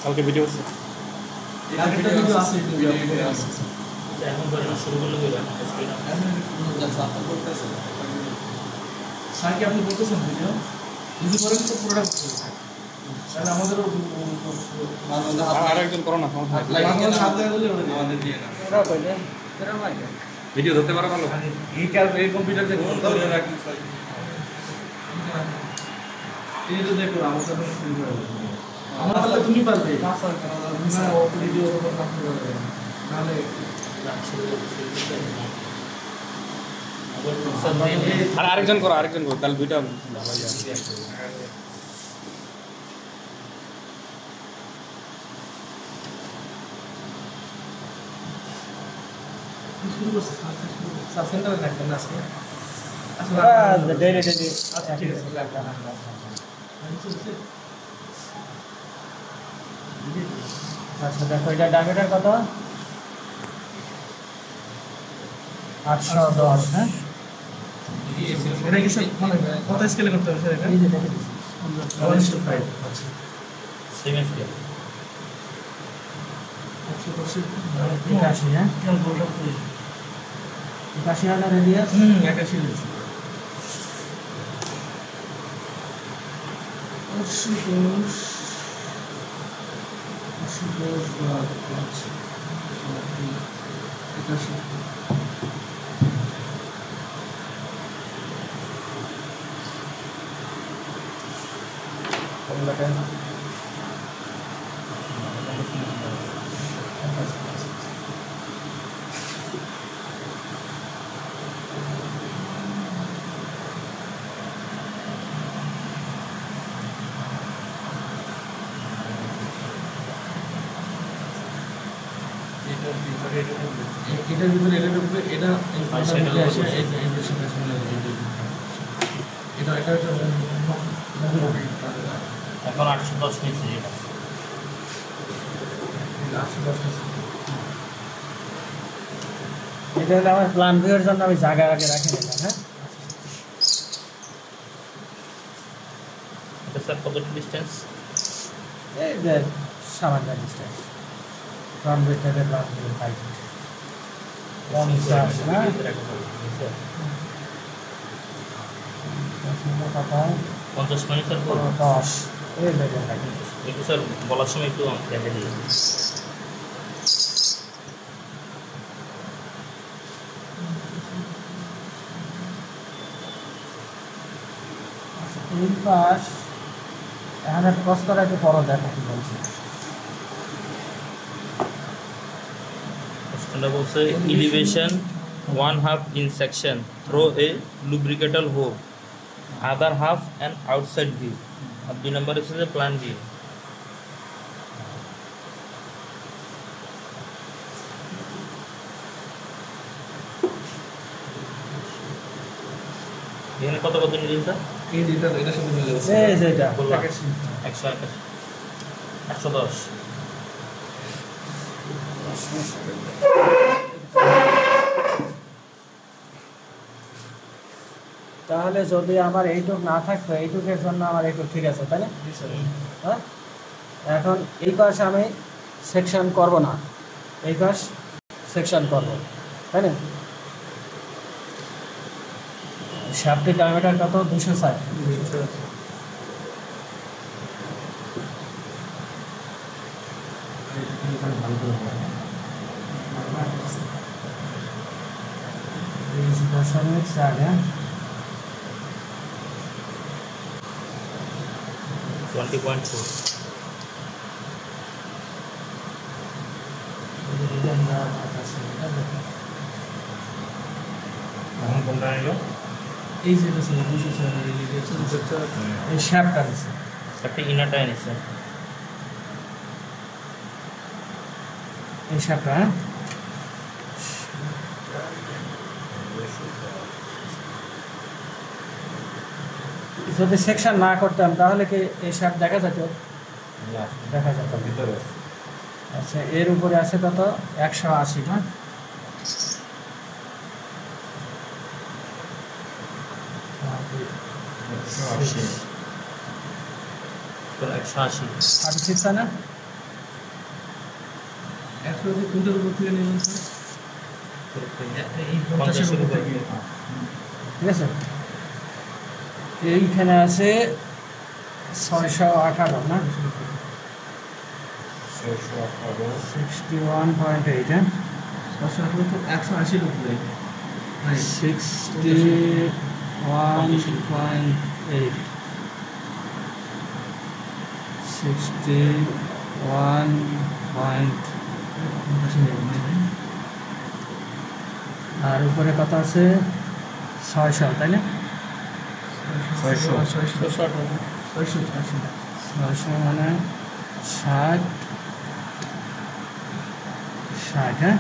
কালকে ভিডিও আছে এখন শুরু করলে স্যার কি আপনি বলতেছেন ভিডিও যদি করেন তো পুরোটা করতে তাহলে আমাদেরও আরেকজন করো না ভিডিও ধরতে পারো ভালো এই কম্পিউটার দেখুন এই তো দেখো আমাদের শুরু করে আমার বললে তুমি পারবে ভিডিও নাহলে আর আরেকজন করো তাহলে দুইটা শুরু করছে স্যার সেন্টারে থাকবেন না আজকে আচ্ছা ডেইলি আচ্ছা ঠিক আছে আচ্ছা দেখো এটা ডায়ামিটার কত 810 হ্যাঁ এটা কি স্যার মানে কত স্কেলে করতে হবে স্যার এটা এই যে দেখেন 1:5 আচ্ছা সেম স্কেল 81 হ্যাঁ 81 হলো রেডিয়াস 81 ইঞ্চি এটার ভিতরে এটা ঢুকবে এটা এটা এখন 810 নিচে এটা হলো আমার প্ল্যান ভিউয়ের জন্য আমি জায়গা আগে রাখি না হ্যাঁ এটা স্যার কত ডিসটেন্স এই যে সামান্য ডিসটেন্স ফ্রন্ট ভিউ থেকে প্ল্যান ভিউ 50 না 50 মিনিট স্যার 10 এই দেখেন একটু স্যার বলার সময় একটু দেখে দিই এই পাশ এখানে প্রস্তর একটু বড় দেখো কি বলছি কোশ্চেনটা বলছে elevation 1/2 in section through a lubricable hole other half an outside view আর 2 নম্বর হচ্ছে প্ল্যান ভিউ এখানে কত নিলেন স্যার এই যেটা এটার সাথে মিলে যাচ্ছে এই যে এটা 110 তাহলে যদি আমার এইটুক না থাকতো এইটুকের জন্য আমার এইটুক ঠিক আছে তাই না হ্যাঁ এখন এই পাশ আমি সেকশন করব না এই পাশ সেকশন করব তাই না শাফটের ডায়ামিটার কত 260 4 হ্যাঁ 20.4 কোনটা এলো এই যে এটা ছিল 200 এই শ্যাফটটা আছে একটা ইনারটা এনেছে এই শ্যাফটটা হ্যাঁ যদি সেকশন না করতাম তাহলে কি এই শ্যাফট দেখা যেত দেখা যাবে ভিতরে আচ্ছা এর উপরে আছে কত 180 না তো 180 36 না একশো কোনটার উপর থেকে নেবেন স্যার এই 50-এর উপর থেকে ঠিক আছে এইখানে আছে 618 না 61.8 হ্যাঁ 618 তো 180-এর উপরে 61.8 61. আর উপরে কত আছে 600 তাই না 600 মানে 60 হ্যাঁ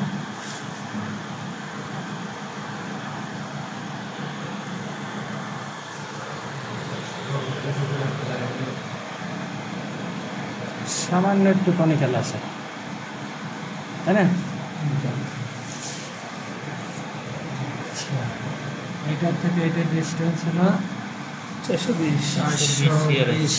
সামান্য একটু কনিক্যাল আছে তাই না এটার থেকে এটার ডিস্টেন্স হলো 420 42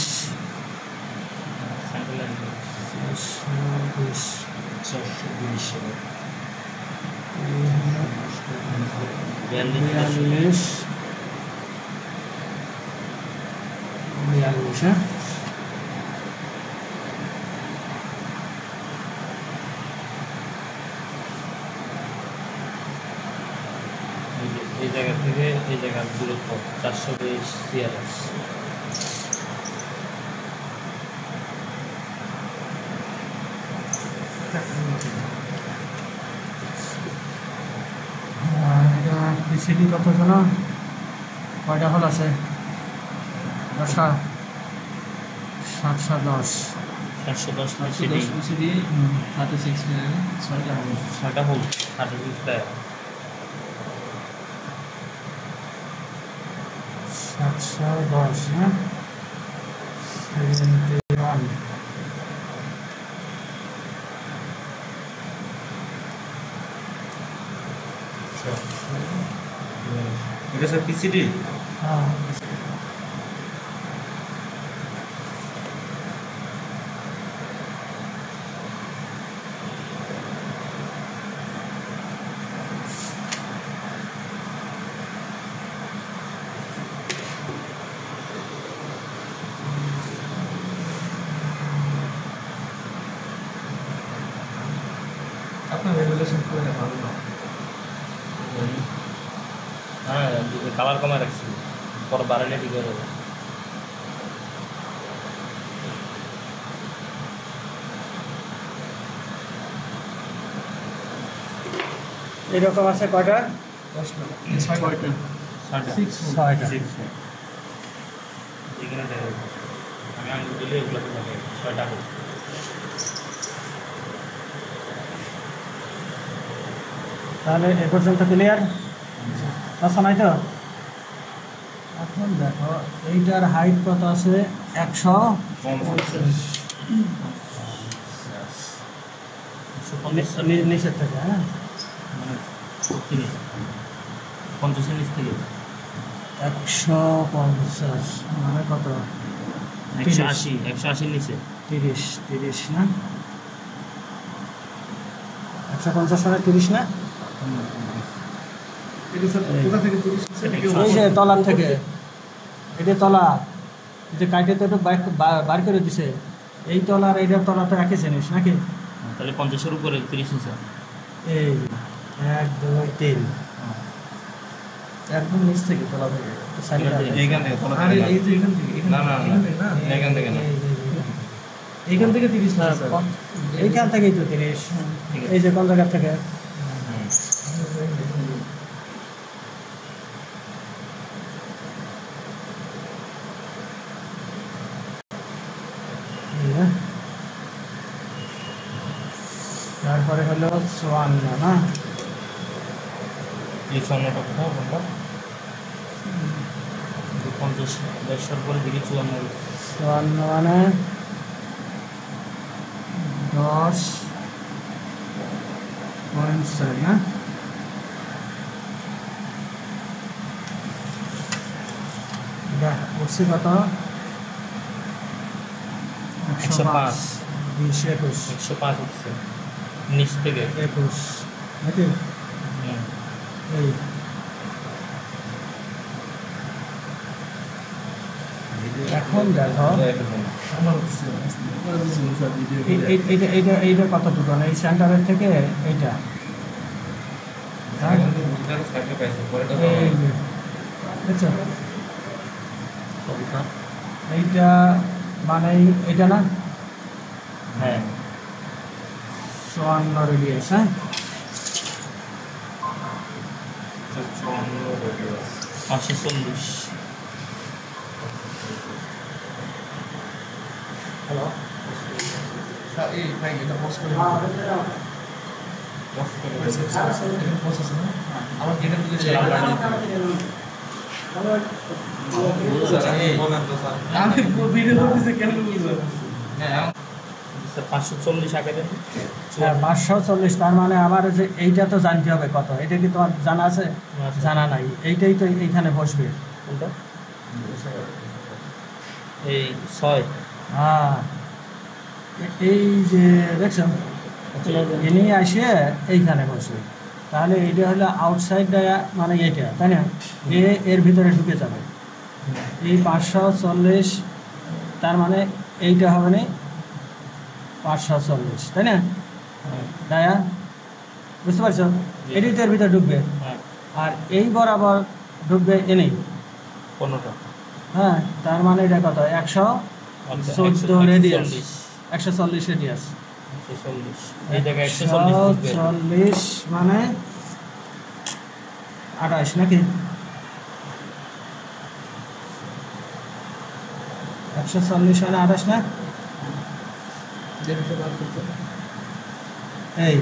হ্যাঁ এই জায়গা থেকে এই জায়গার দূরত্ব 420 সিআরএস পিসিডি কত জানো কয়টা হল আছে 10টা 710 710 পিসিডি 36 মিনিট 6টা হোল 36টা 710 হ্যাঁ 71 এটা স্যার পিসিডি হ্যাঁ আপনার রেগুলেশন করে ভালো না হ্যাঁ কালার কমে রাখছি পরে বাড়ালে ঠিক হয়ে যাবে এরকম আছে কয়টা 10টা 6টা 6টা এখানে দেখা যাবে আমি আঙুল দিলে এগুলোতে থাকে 6টা হোল তাহলে এ পর্যন্ত ক্লিয়ার আচ্ছা নাই তো এখন দেখো এইটার হাইট কত আছে 150 নিচের থেকে হ্যাঁ মানে 50 নিচ থেকে 150 মানে কত 180 নিচে 30 না 150 মানে 30 না এটা স্যার কোথা থেকে 30 এই যে তলার থেকে এটা তলা যে কাইটে তো একটু বার করে দিছে এই তলা আর এইটার তলা তো একই জিনিস নাকি তাহলে 50-এর উপরে 30 নিচে এই 1 2 3 একদম নিচ থেকে তোলা থেকে এইখান থেকে তোলা আরে এই যে এখান থেকে না না না এইখান থেকে না এইখান থেকে 30 না স্যার এইখান থেকেই তো 30 এই যে কোন জায়গা থেকে তারপরে হলো 54 না এই স্বর্ণটা কোথাও বলবা 50 150 পরে দিকে 54 54 মানে 10.4 না এটা বলছি কত 105 20 21 105 হচ্ছে নিচ থেকে 21 নাকি হুম। এই এখন দেখো এইটা কত দূর এই সেন্টারের থেকে এইটা হ্যাঁ? এই যে, দেখছো? এইটা মানে এইটা না হ্যাঁ 54 রেডিয়াস হ্যাঁ 540 হ্যালো এই ভাই এটা পজ করে পজ আছে না আমার গেটের দিকে ছিলাম আমি ভিডিও করতেছি কেন বুঝলাম হ্যাঁ 540 আগে দেন হ্যাঁ 540 তার মানে আমার যে এইটা তো জানতে হবে কত এটা কি তোমার জানা আছে জানা নাই এইটাই তো এইখানে বসবে কোনটা এই 6 হ্যাঁ এই যে দেখছেন ইনি আসে এইখানে বসবে তাহলে এইটা হলো আউটসাইড মানে এইটা তাই না এর ভিতরে ঢুকে যাবে এই 540 তার মানে এইটা হবে না 540 তাই না তাইয়া বুঝতে পারছো এটাই তো এর ভিতরে ঢুকবে হ্যাঁ আর এই বরাবর ঢুকবে এনেই 15টা হ্যাঁ তার মানে এটা কত 114 রেডিয়াস 140 রেডিয়াস 140 এই জায়গায় 140 140 মানে 28 নাকি 140 মানে 28 না এই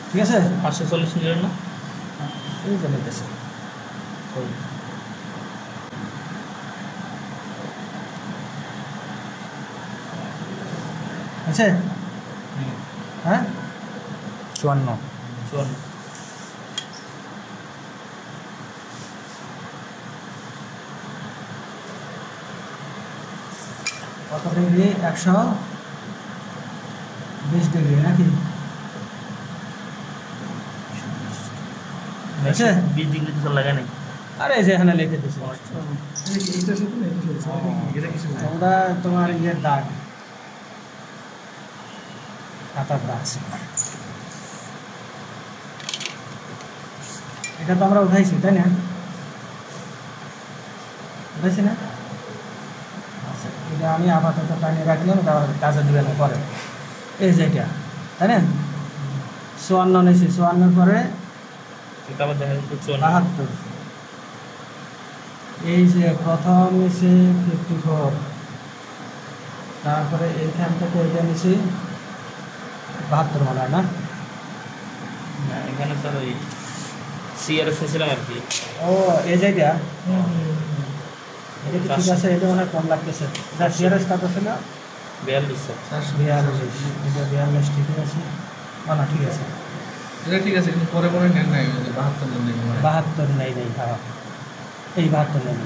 ঠিক আছে 540 নিলেন না এই যে নিতেছে আছে হ্যাঁ 54 কত ডিগ্রি 120 ডিগ্রি নাকি আছে 20 ডিগ্রি তো লাগা নেই আরে যে এখানে লিখে দিছি এইটা শুধু না এটা শুধু এটা কিছু না ওটা তোমার ইয়ের দাগ কাটার দাগ এটা তো আমরা উঠাইছি তাই না উঠাইছি না আচ্ছা এটা আমি আপাতত টানিয়ে রাখলাম তারপর কাজে দিবে না পরে এই যে এটা তাই না 54 নিয়েছি 54 পরে এটা আবার দেখেন তো 72 এই যে প্রথম নিয়েছি 54 তারপরে এইখান থেকে এটা নিয়েছি 72 মনে হয় না এখানে স্যার ওই সিআরএস ছিলাম আর কি ও এই জায়গা এটা কি ঠিক আছে এটা মনে হয় কম লাগতেছে এটা সিআরএস কত ছিল 42 স্যার 42 ঠিক আছে না ঠিক আছে এটা ঠিক আছে কিন্তু পরে পরে নেন নাই 72 নেন নাই 72 নেই হ্যাঁ এই 72 নেই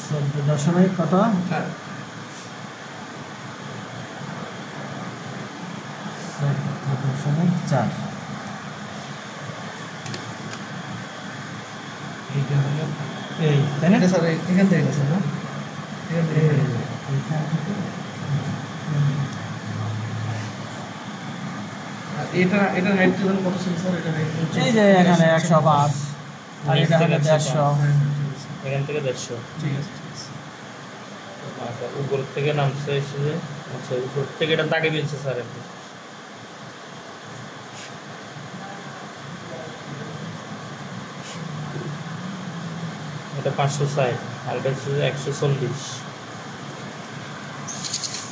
14 কত 14.4 এইটা হলো এই তাই না এটা স্যার এখান থেকে গেছে না এখান থেকে এইখান থেকে আর এটা হাইট কত ছিল স্যার এটা হাইট এই যে এখানে 105 আর এটা হলো 150 এখান থেকে 150 ঠিক আছে ঠিক আছে আচ্ছা উপর থেকে নামছে এসে যে আচ্ছা উপর থেকে এটা দাগে দিয়েছে স্যার একটু এটা 560 আর এটা হচ্ছে 140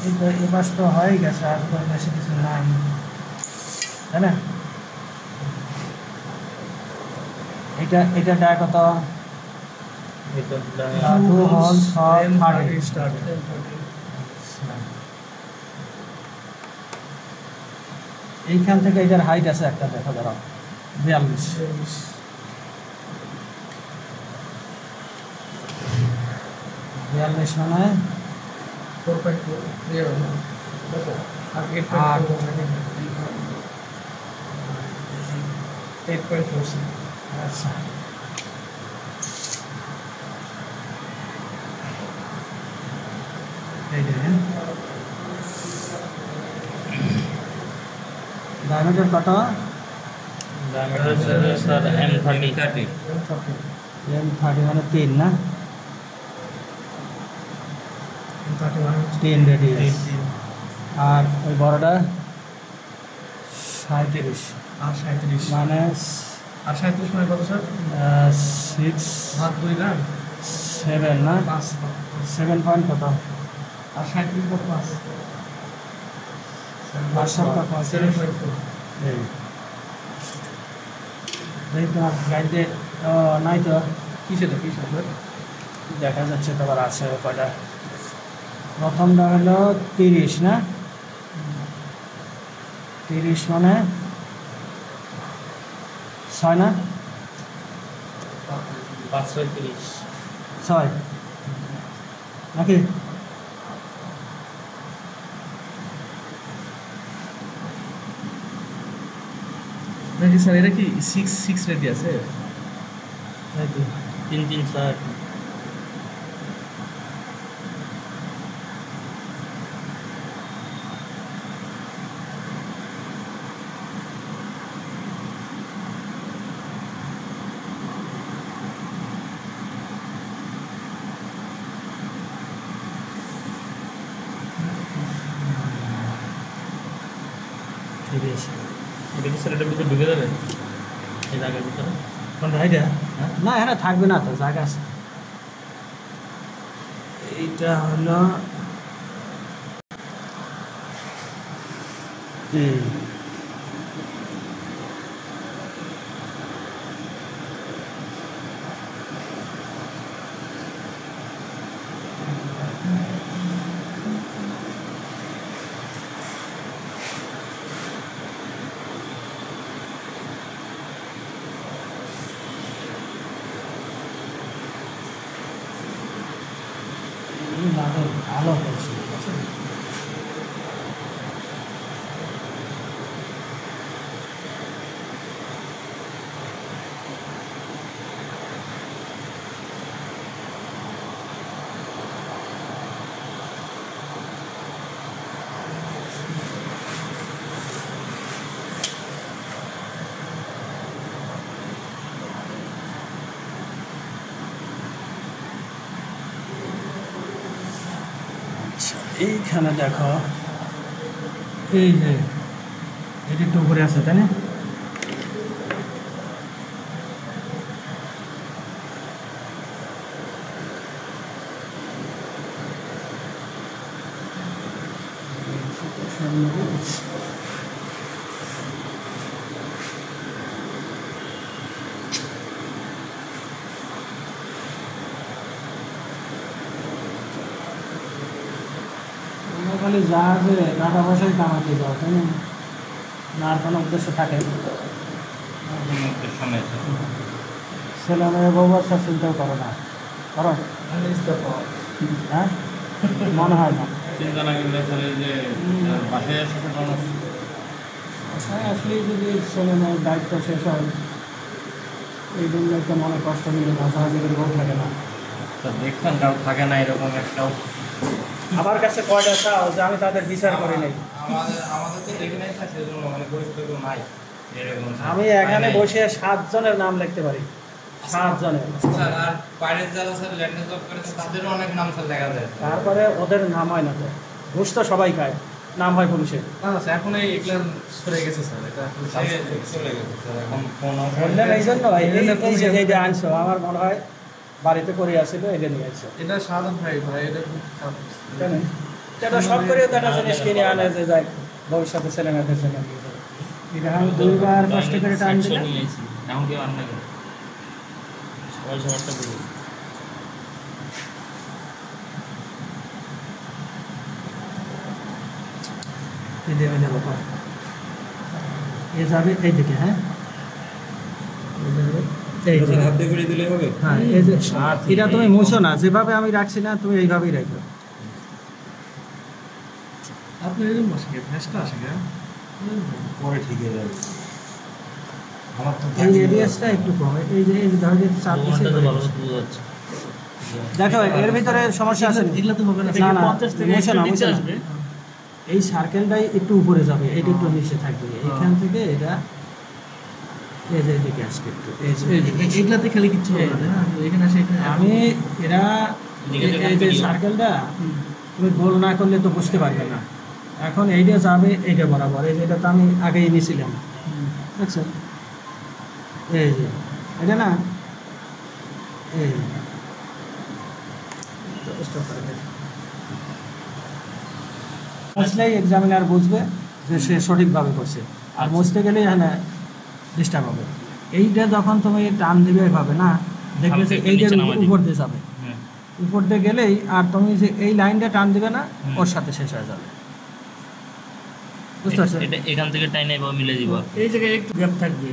এই পাশ তো হয়ে গেছে আর তো বেশি কিছু নাই তাই না এটা ডায় কত এটা 2 হোল 30 স্টার্ট এইখান থেকে এটার হাইট আছে একটা, দেখো ধরো 42। 42 মানে 4.4 আর 8.4। আচ্ছা এই দেখেন ডায়ামিটার কত? डायमीटर सर M30 M30 মানে 3 না? 10 রেডিয়াস। আর ওই বড়টা 37 আর 37 মানে আর 37 মানে কত স্যার? 6 ভাগ 2 না 7 না? 5 7 পয়েন্ট কত? আর 37 কত 5 আর সবটা 7.4। এই দেখি তোমার গাইডে নাই তো, কিসেটা স্যার? দেখা যাচ্ছে তোমার আছে কয়টা। প্রথমটা হলো 30 না? 30 মানে 6 না? 530 6 নাকি? নাকি স্যার এটা কি 6 রেডিয়াস আছে? নাকি 360 ঠিক আছে। এটা কি স্যার এটার ভিতরে ঢুকে যাবে এই জায়গার ভিতরে? কোনটা এইটা? হ্যাঁ। না এখানে থাকবে না তো, জায়গা আছে। এইটা হলো এই ভালো হয়েছে। এইখানে দেখো, এই যে এটা একটু উপরে আছে তাই না? খালি জাহাজে টাকা পয়সাই কামাতে যাও তাই না? না আর কোনো উদ্দেশ্য থাকে? ছেলে মেয়ে বউ বাচ্চা চিন্তাও করো না, করো? হ্যাঁ মনে হয় না। চিন্তা না করলে তাহলে যে বাসায় সাথে আসলে যদি ছেলে মেয়ের দায়িত্ব শেষ হয় এই জন্য একটা মনে কষ্ট নিলে মাঝে মাঝে করে বউ থাকে না। দেখছেন কারো থাকে না এরকম একটাও। আমার কাছে কয়টা চাও যে আমি তাদের বিচার করি নাই? আমাদের তো দেখে নাই সেজন্য মানে পরিচিত কেউ নাই এরকম। আমি এখানে বসে 7 জনের নাম লিখতে পারি, 7 জনের। স্যার আর বাইরের যারা স্যার ল্যান্ডে জব করে তাদেরও অনেক নাম স্যার দেখা যায়। তারপরে ওদের নাম হয় না তো, ঘুষ তো সবাই খায়, নাম হয় পুলিশের। না স্যার এখন এই এগুলা সরে গেছে স্যার, এটা চলে গেছে স্যার এখন ফোন বললেন এই জন্য এই যে আনছো, আমার মনে হয় বাড়িতে করে আসছিল, এটা নিয়ে আসছো। এটা সাধারণ ভাই এটা খুব খারাপ। এটা সব করে তো একটা জিনিস কিনে আনে যে যাই ভবিষ্যতে ছেলে মেয়েদের জন্য। এটা আমি 2বার কষ্ট করে টান দিলাম। এখন কেউ আন না কেন সবাই সবারটা বলি। দেবে দেবো এ যাবে এই দিকে, হ্যাঁ এই দিকে। হাত দিয়ে করে দিলে হবে। হ্যাঁ এই যে এটা তুমি মুছো না, যেভাবে আমি রাখছি না তুমি এইভাবেই রাখো। আপনি এরকম বসে গিয়ে ভ্যাসটা আসে গিয়ে পরে ঠিক হয়ে যাবে। আমার তো এই রেডিয়াসটা একটু কম, এই যে ধরো যে চাপ দিছে। তোমারটা তো ভালো মতো বোঝা যাচ্ছে। দেখো এর ভিতরে সমস্যা আছে। এগুলো তো হবে না, না, না, 50 থেকে মুছো না, একটু নিচে মুছো না। আসবে। এই সার্কেলটাই একটু উপরে যাবে, এটা একটু নিচে থাকবে, এইখান থেকে এটা এই যে এদিকে আসবে একটু। এগুলাতে খালি কিচ্ছু হবে না, তাই না? এখানে আসে এখানে আমি এরা এদিকে তো এই যে কাটতে সার্কেলটা তুমি গোল না করলে তো বুঝতে পারবে না। এখন এইটা যাবে এইটা বরাবর, এই যেটা তো আমি আগেই নিয়েছিলাম, বুঝছো? এই যে এটা না, এই মুছলেই এক্সামিনার বুঝবে যে সে সঠিকভাবে করছে, আর মুছতে গেলেই এখানে ডিস্টার্ব হবে। এইটা যখন তুমি টান দিবে এভাবে না, দেখবে যে হালকা এইটার নিচে নামাই দিবে। উপর দিয়ে যাবে, হুম। উপর দিয়ে গেলেই আর তুমি যে এই লাইনটা টান দিবে না, ওর সাথে শেষ হয়ে যাবে, বুঝতে পারছো? এটা এখান থেকে টাইনে এবার মিলে দিব। এই জায়গায় একটু গ্যাপ থাকবে।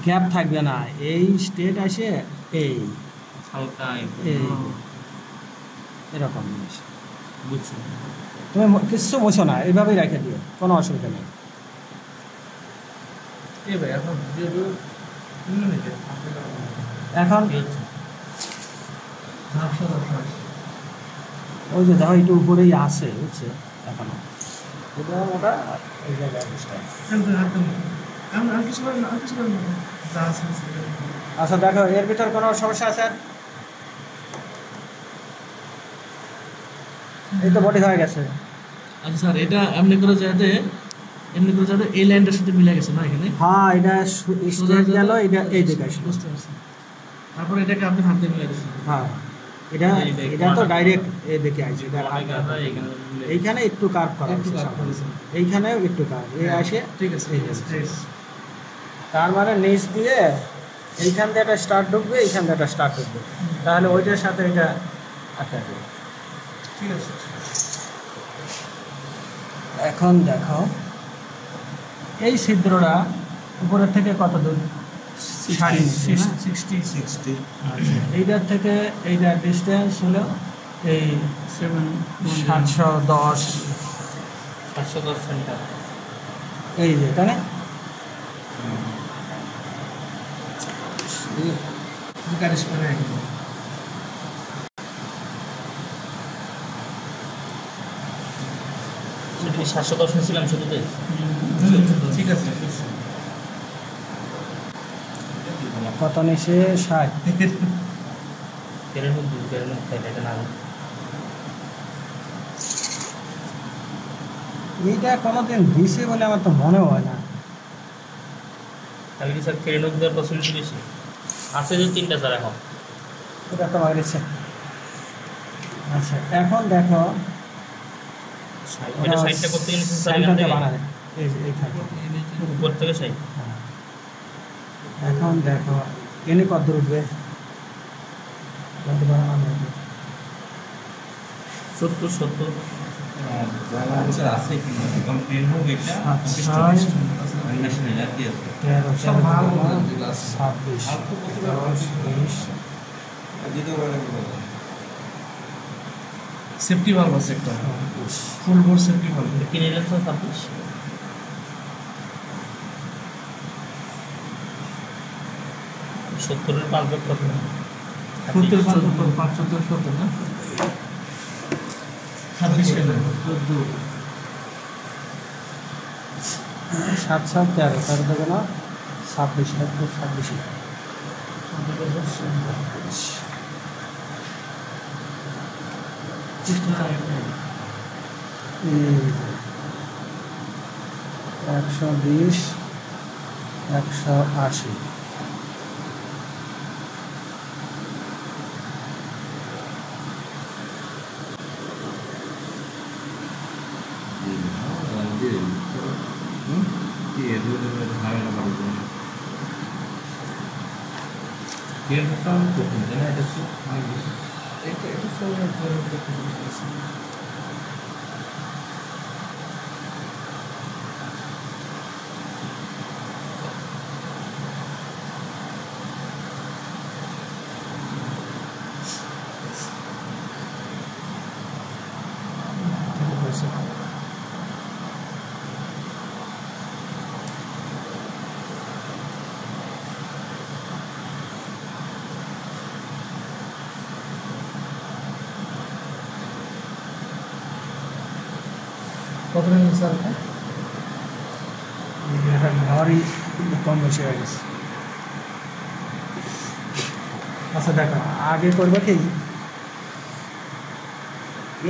গ্যাপ থাকবে না, এই স্টেট আসে এই হালকা এই এরকম জিনিস। বুঝছো? তুমি কিচ্ছু মুছো না, এইভাবেই রেখে দিও, কোনো অসুবিধা নেই। এই ভাই এখন যেহেতু নিতে এখন কি হচ্ছে? ঝাপসা ঝাপসা আসে। ওই যে দেখো একটু উপরেই আছে, বুঝছে? এখনো এটা ওটা এই জায়গায় ডিস্টার্ব। আর কিছু করেন না, আর কিছু করেন না। যা আছে আছে। আচ্ছা দেখো এর ভিতর কোনো সমস্যা আছে? এই তো বডি হয়ে গেছে। আচ্ছা স্যার, এটা এমনি করে যাতে এই লাইনটার সাথে মিলে গেছে না এখানে? হ্যাঁ এটা স্ট্রেট গেল, এটা এই দিকে আসলো। বুঝতে পারছি। তারপরে এটাকে আপনি হাত দিয়ে মিলে দিয়েছেন। হ্যাঁ এটা এটা তো ডাইরেক্ট এই দিকে আসছে, এটা হাত আমরা দিয়ে। এখানে মিলে এইখানে একটু কার্ভ করা একটু হয়েছে কাজ সামনে। করেছেন। এইখানেও একটু কার্ভ এই আসে। ঠিক আছে, ঠিক আছে, ঠিক আছে। তার মানে নিচ দিয়ে এইখান দিয়ে একটা স্টার্ট ঢুকবে, এইখান দিয়ে একটা স্টার্ট ঢুকবে, তাহলে ওইটার সাথে এটা আটকা দেবে। ঠিক আছে। এখন দেখো এই ছিদ্রটা উপরের থেকে কত দূর? 60 এইটার থেকে এইটার ডিস্টেন্স হলো এই 710, 710 সেন্টার। এই যে তাই না? বুকারেশ করে একদম। সেটা 710 নিয়েছিলাম শুধুতে। ঠিক আছে। কত নিচে 60। কেড়ে নুক দিবি, কেড়ে নুক খাইলে এটা না হবে। এইটা কোনোদিন দিছে বলে আমার তো মনে হয় না। তাহলে কি স্যার কেড়ে নুক দেওয়ার পসিবিলিটি বেশি আছে? যে 3টা স্যার এখন। এটা তো আমার ইচ্ছে। আচ্ছা এখন দেখো এটা 60টা করতে গেলে স্যার এখান সেন্টারটা থেকে বানাবে, এই যে এইখানে। উপর থেকে 60। হ্যাঁ। এখন দেখো এনে কত দূর উঠবে? কত বানানো হবে? 70 জানা আছে কি না এখন ট্রেন হোক এটা আচ্ছা। ন্যাশনাল আর কি আছে 13, সব ভালো 14, যেগুলো আছে। 26, আর তো কত 20, দিতে পারে কি বলে সেফটি ভালভ আছে একটা, 21। Full board safety valve. কি নিলেন স্যার? 26। 70-এর 5 ভাগ কত? 70 5 না 26 কেন 14 7, 7, 13, 13 থেকে না 26, 26। এই 120, 180। কি এর মধ্যে ঝামেলা করবে এর মতো করতে না এটা তো এটা ফলো করে করতে হবে। আছে। কত নিলেন স্যার এটা ঘরই কম বেশি হয়ে গেছে। আচ্ছা দেখা আগে করবে কি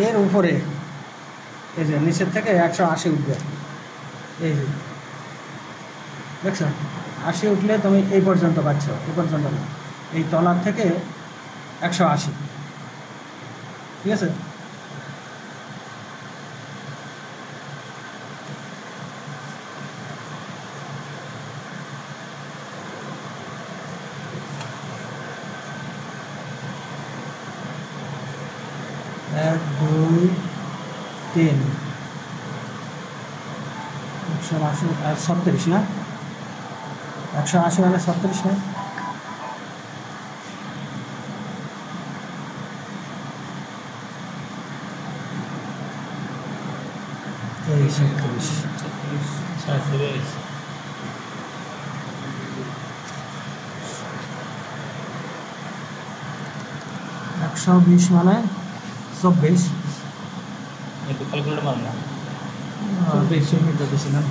এর উপরে এই যে নিচের থেকে 180 উঠবে, এই যে দেখছো 80 উঠলে তুমি এই পর্যন্ত পাচ্ছ, এই পর্যন্ত না, এই তলার থেকে 180, ঠিক আছে। এক দুই তিন 180 আর 36 না, 180 মানে 36 না, এই 37 120 মানে 24 একটু ক্যালকুলেটর মারো না। 24 মিটার দিয়েছিলাম।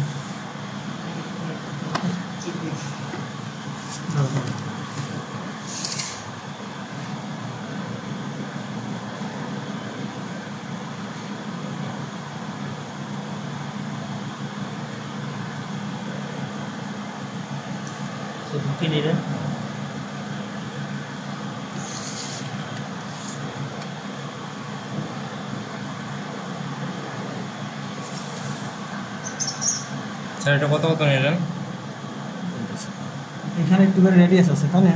কি নিলেন? স্যার এটা কত নিলেন? এখানে একটু করে রেডিয়াস আছে তাই না,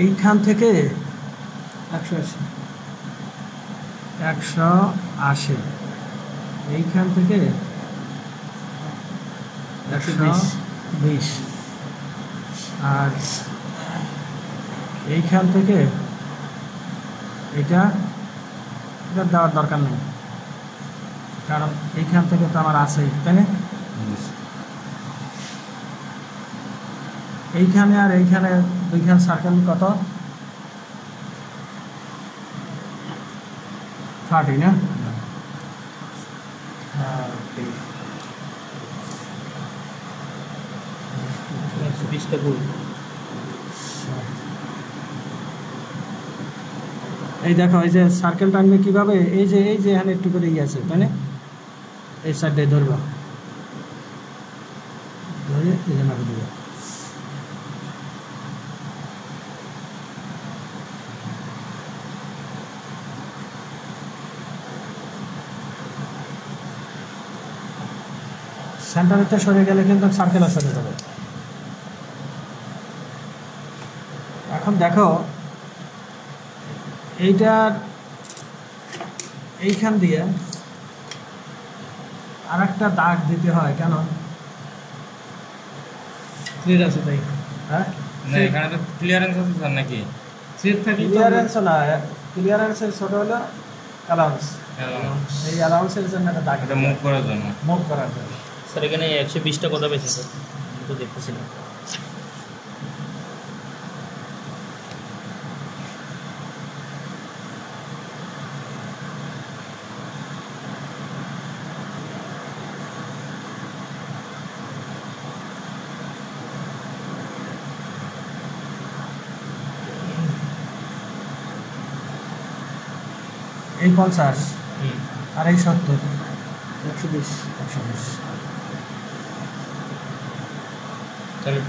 এইখান থেকে 180 এইখান থেকে 120 আর এইখান থেকে এটা দেওয়ার দরকার নেই, কারণ এইখান থেকে তো আমার আছেই তাই না। এইখানে আর এইখানে দুইখান সার্কেল কত 30 না, 120টা গুণ। এই দেখো এই যে সার্কেল টানবে কিভাবে, এই যে এখানে একটু করে আছে তাই না, এই সাইডে ধরবা, ধরে এই যে নাড়ে দিবা। সেন্টারেতে সরে গেলে কিন্তু সার্কেলও সরে যাবে। এখন দেখো এইটার এইখান দিয়ে আর একটা দাগ দিতে হয়, কেন থ্রেড আছে তাই। হ্যাঁ না এখানে তো ক্লিয়ারেন্স আছে স্যার নাকি? থ্রেড থাকলে তো ক্লিয়ারেন্স না, ক্লিয়ারেন্সের ছোট হলো অ্যালাউন্স, এই অ্যালাউন্সের জন্য একটা দাগ এটা মুভ করার জন্য। মুভ করার জন্য। স্যার এখানে 120টা কথা পেয়েছে স্যার, তো দেখতেছি না। এই 50 হুম। আর এই 70 120 তাহলে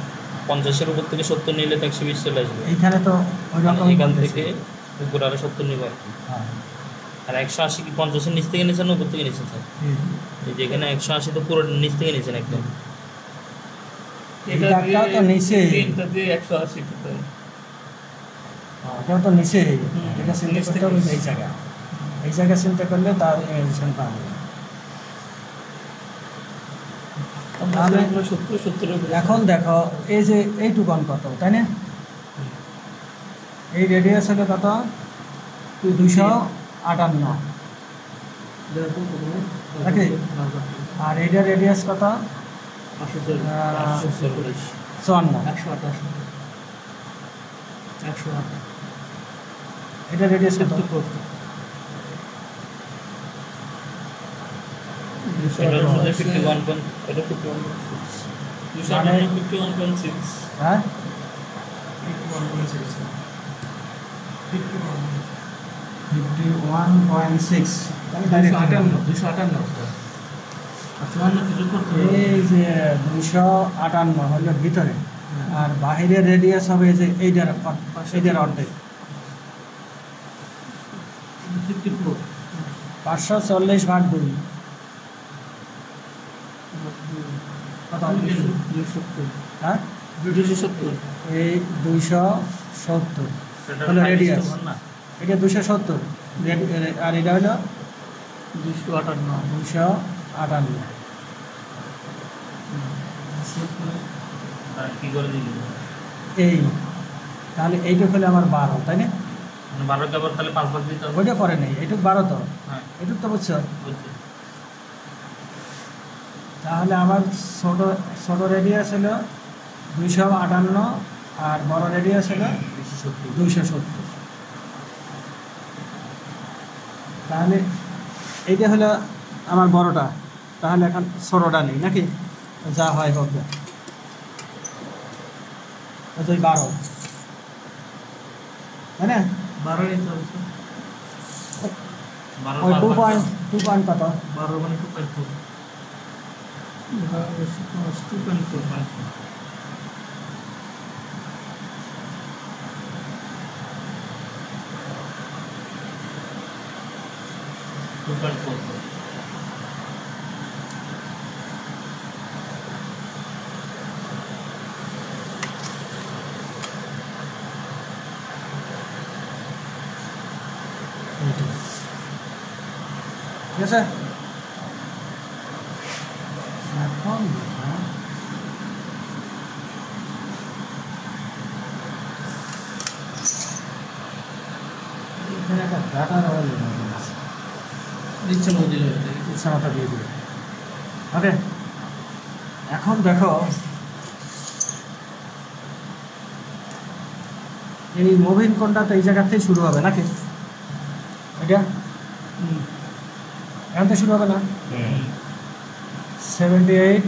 50-এর উপর থেকে 70 নিলে তো 120 চলে আসবে। এইখানে তো ওই রকম এখান থেকে উপরে আরো 70 নিব আর কি। আর 180 কি 50-এর নিচ থেকে নিয়েছেন না উপর থেকে নিয়েছেন স্যার? এই যে এখানে 180 তো পুরো নিচ থেকে নিয়েছেন একদম। এটা দাগটাও তো নিচে, তিনটা দিয়ে 180 তো এটাও তো নিচে, এটা চিন্তা নিচ করতে থেকে হবে এই জায়গা চিন্তা করলে তার ইমেজিনেশন পাবে। তাহলে 70 এখন দেখো এই যে এইটুকান কত তাই না, এই রেডিয়াস হলো কত 280 58 দেখো প্রথমে ওকে। আর এইটার রেডিয়াস কত? 540 540 54। 128 108 এটা রেডিয়াস কত? 54 এটা হচ্ছে 51 পয়েন্ট, এটা 51.6 হ্যাঁ 51.6 এই যে 258 হলো ভিতরে, আর বাহিরের রেডিয়াস হবে এই যে এইটার অর্ধেক 540 ভাগ 2 কত? হ্যাঁ এই 270 হলো রেডিয়াস, এটা 270 আর এটা হলো 258। আর কি করে দিলি? এই তাহলে এইটুকু হলে আমার 12, তাই না? মানে 12 কে আবার তাহলে 5 ভাগ দিতে হবে। ওইটা পরে নেই, এইটুকু 12 তো, হ্যাঁ এইটুকু তো বুঝছো। বুঝছি। তাহলে আমার ছোট রেডিয়াস হলো 258 আর বড় রেডিয়াস হলো 270। তাহলে এইটা হলো আমার বড়টা, তাহলে এখন ছোটটা নেই নাকি? যা হয় হোক, ওই 12, তাই না? 12 নিতে হবে তো। 12 ওই বার 2 ভাগ পয়েন্ট 2 পয়েন্ট কত? 12 মানে 2.4 2.4 2.4 ঠিক আছে। এখন এখানে একটা ডাটা রয়েল আছে, ইচ্ছা মতো দিলে ইচ্ছা মতো দিয়ে দিবে। ওকে, এখন দেখো এই মুভিং কোনটা তো এই জায়গা থেকে শুরু হবে নাকি? এটা এখান থেকে শুরু হবে না? 78,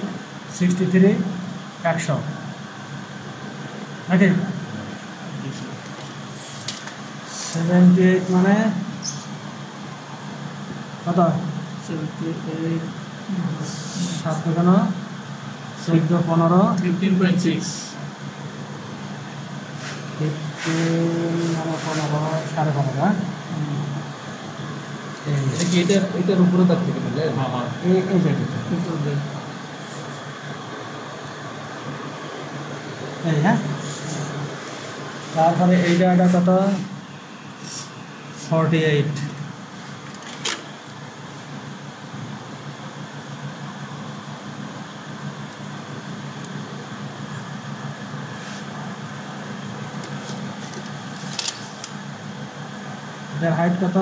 63, 100 নাকি? 78 মানে কত? 78 7 কেন 14, 15, 15.6 সাড়ে 15, হ্যাঁ? এটা কি এটার উপরে তার থেকে মিলে এই জায়গাটা এই, হ্যাঁ। তারপরে এই জায়গাটা কত? 48। এটার হাইট কত?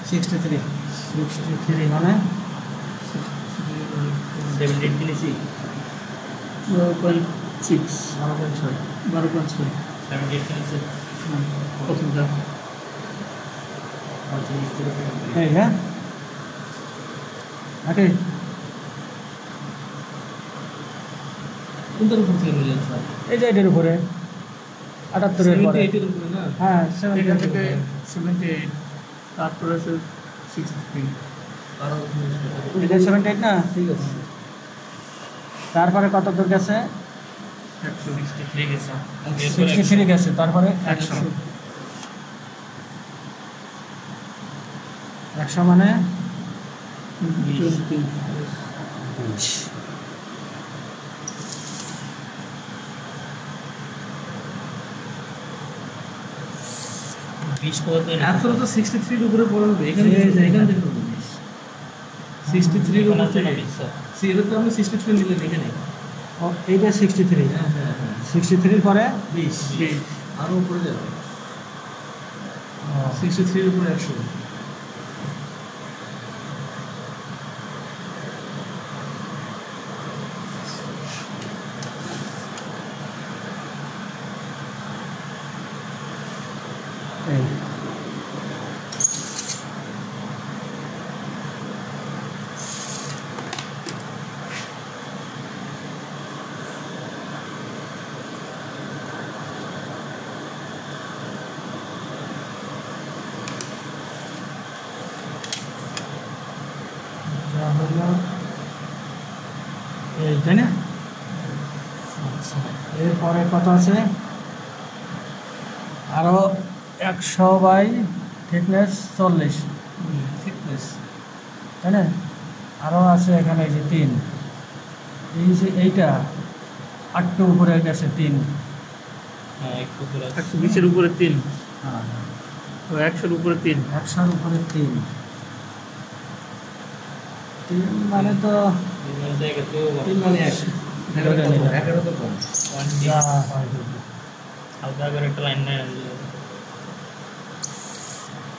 63 মানে 78 কিনেছি 12.6 12.6 78 কিনেছি প্রথমটা এই, হ্যাঁ। ওকে, কোনটার উপর থেকে মিলে স্যার এই যে এটার উপরে 78 এর পরে, 78 এর উপরে না হ্যাঁ এখান 78 থেকে 78 তারপরে আছে 63 আর এটা 78 না? ঠিক আছে তারপরে কত দূর গেছে? 63 গেছে 63 গেছে, তারপরে 100 মানে 20 20 কত আসলে তো 63 এর উপরে পড়ে হবে এখান থেকে এখান থেকে 63 এর উপর থেকে সিরিয়াল তো আমরা 63 নিলেন এখানে ও এইটা 63, হ্যাঁ হ্যাঁ 63 পরে 20 আরো উপরে যাবে 63 এর উপরে 100 এই হলো এই, তাই না? আচ্ছা, এরপরে কত আছে? আরো 100 বাই থিকনেস 40, থিকনেস তাই না? আরো আছে এখানে এই যে 3, এই যে এইটা 8 উপরে গেছে 3। হ্যাঁ একটু করে 120 এর উপরে 3 হ্যাঁ, ও 100 এর উপরে 3 100 উপরে 3 মানে তো জায়গা তো 3 মানে 1 11 তো কম যা হয় হালকা করে একটা লাইন নেয়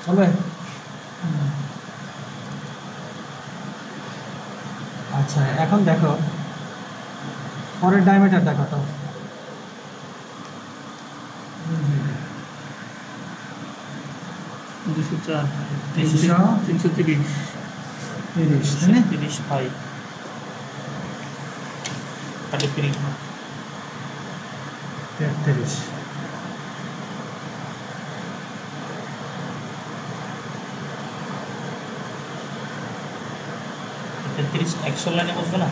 চলবে। আচ্ছা, এখন দেখো পরের ডায়ামিটারটা কত? 204 330, 330 তাই না? 30 ভাই 33 33। তেত্রিশ 100 লাইনে বসবে না?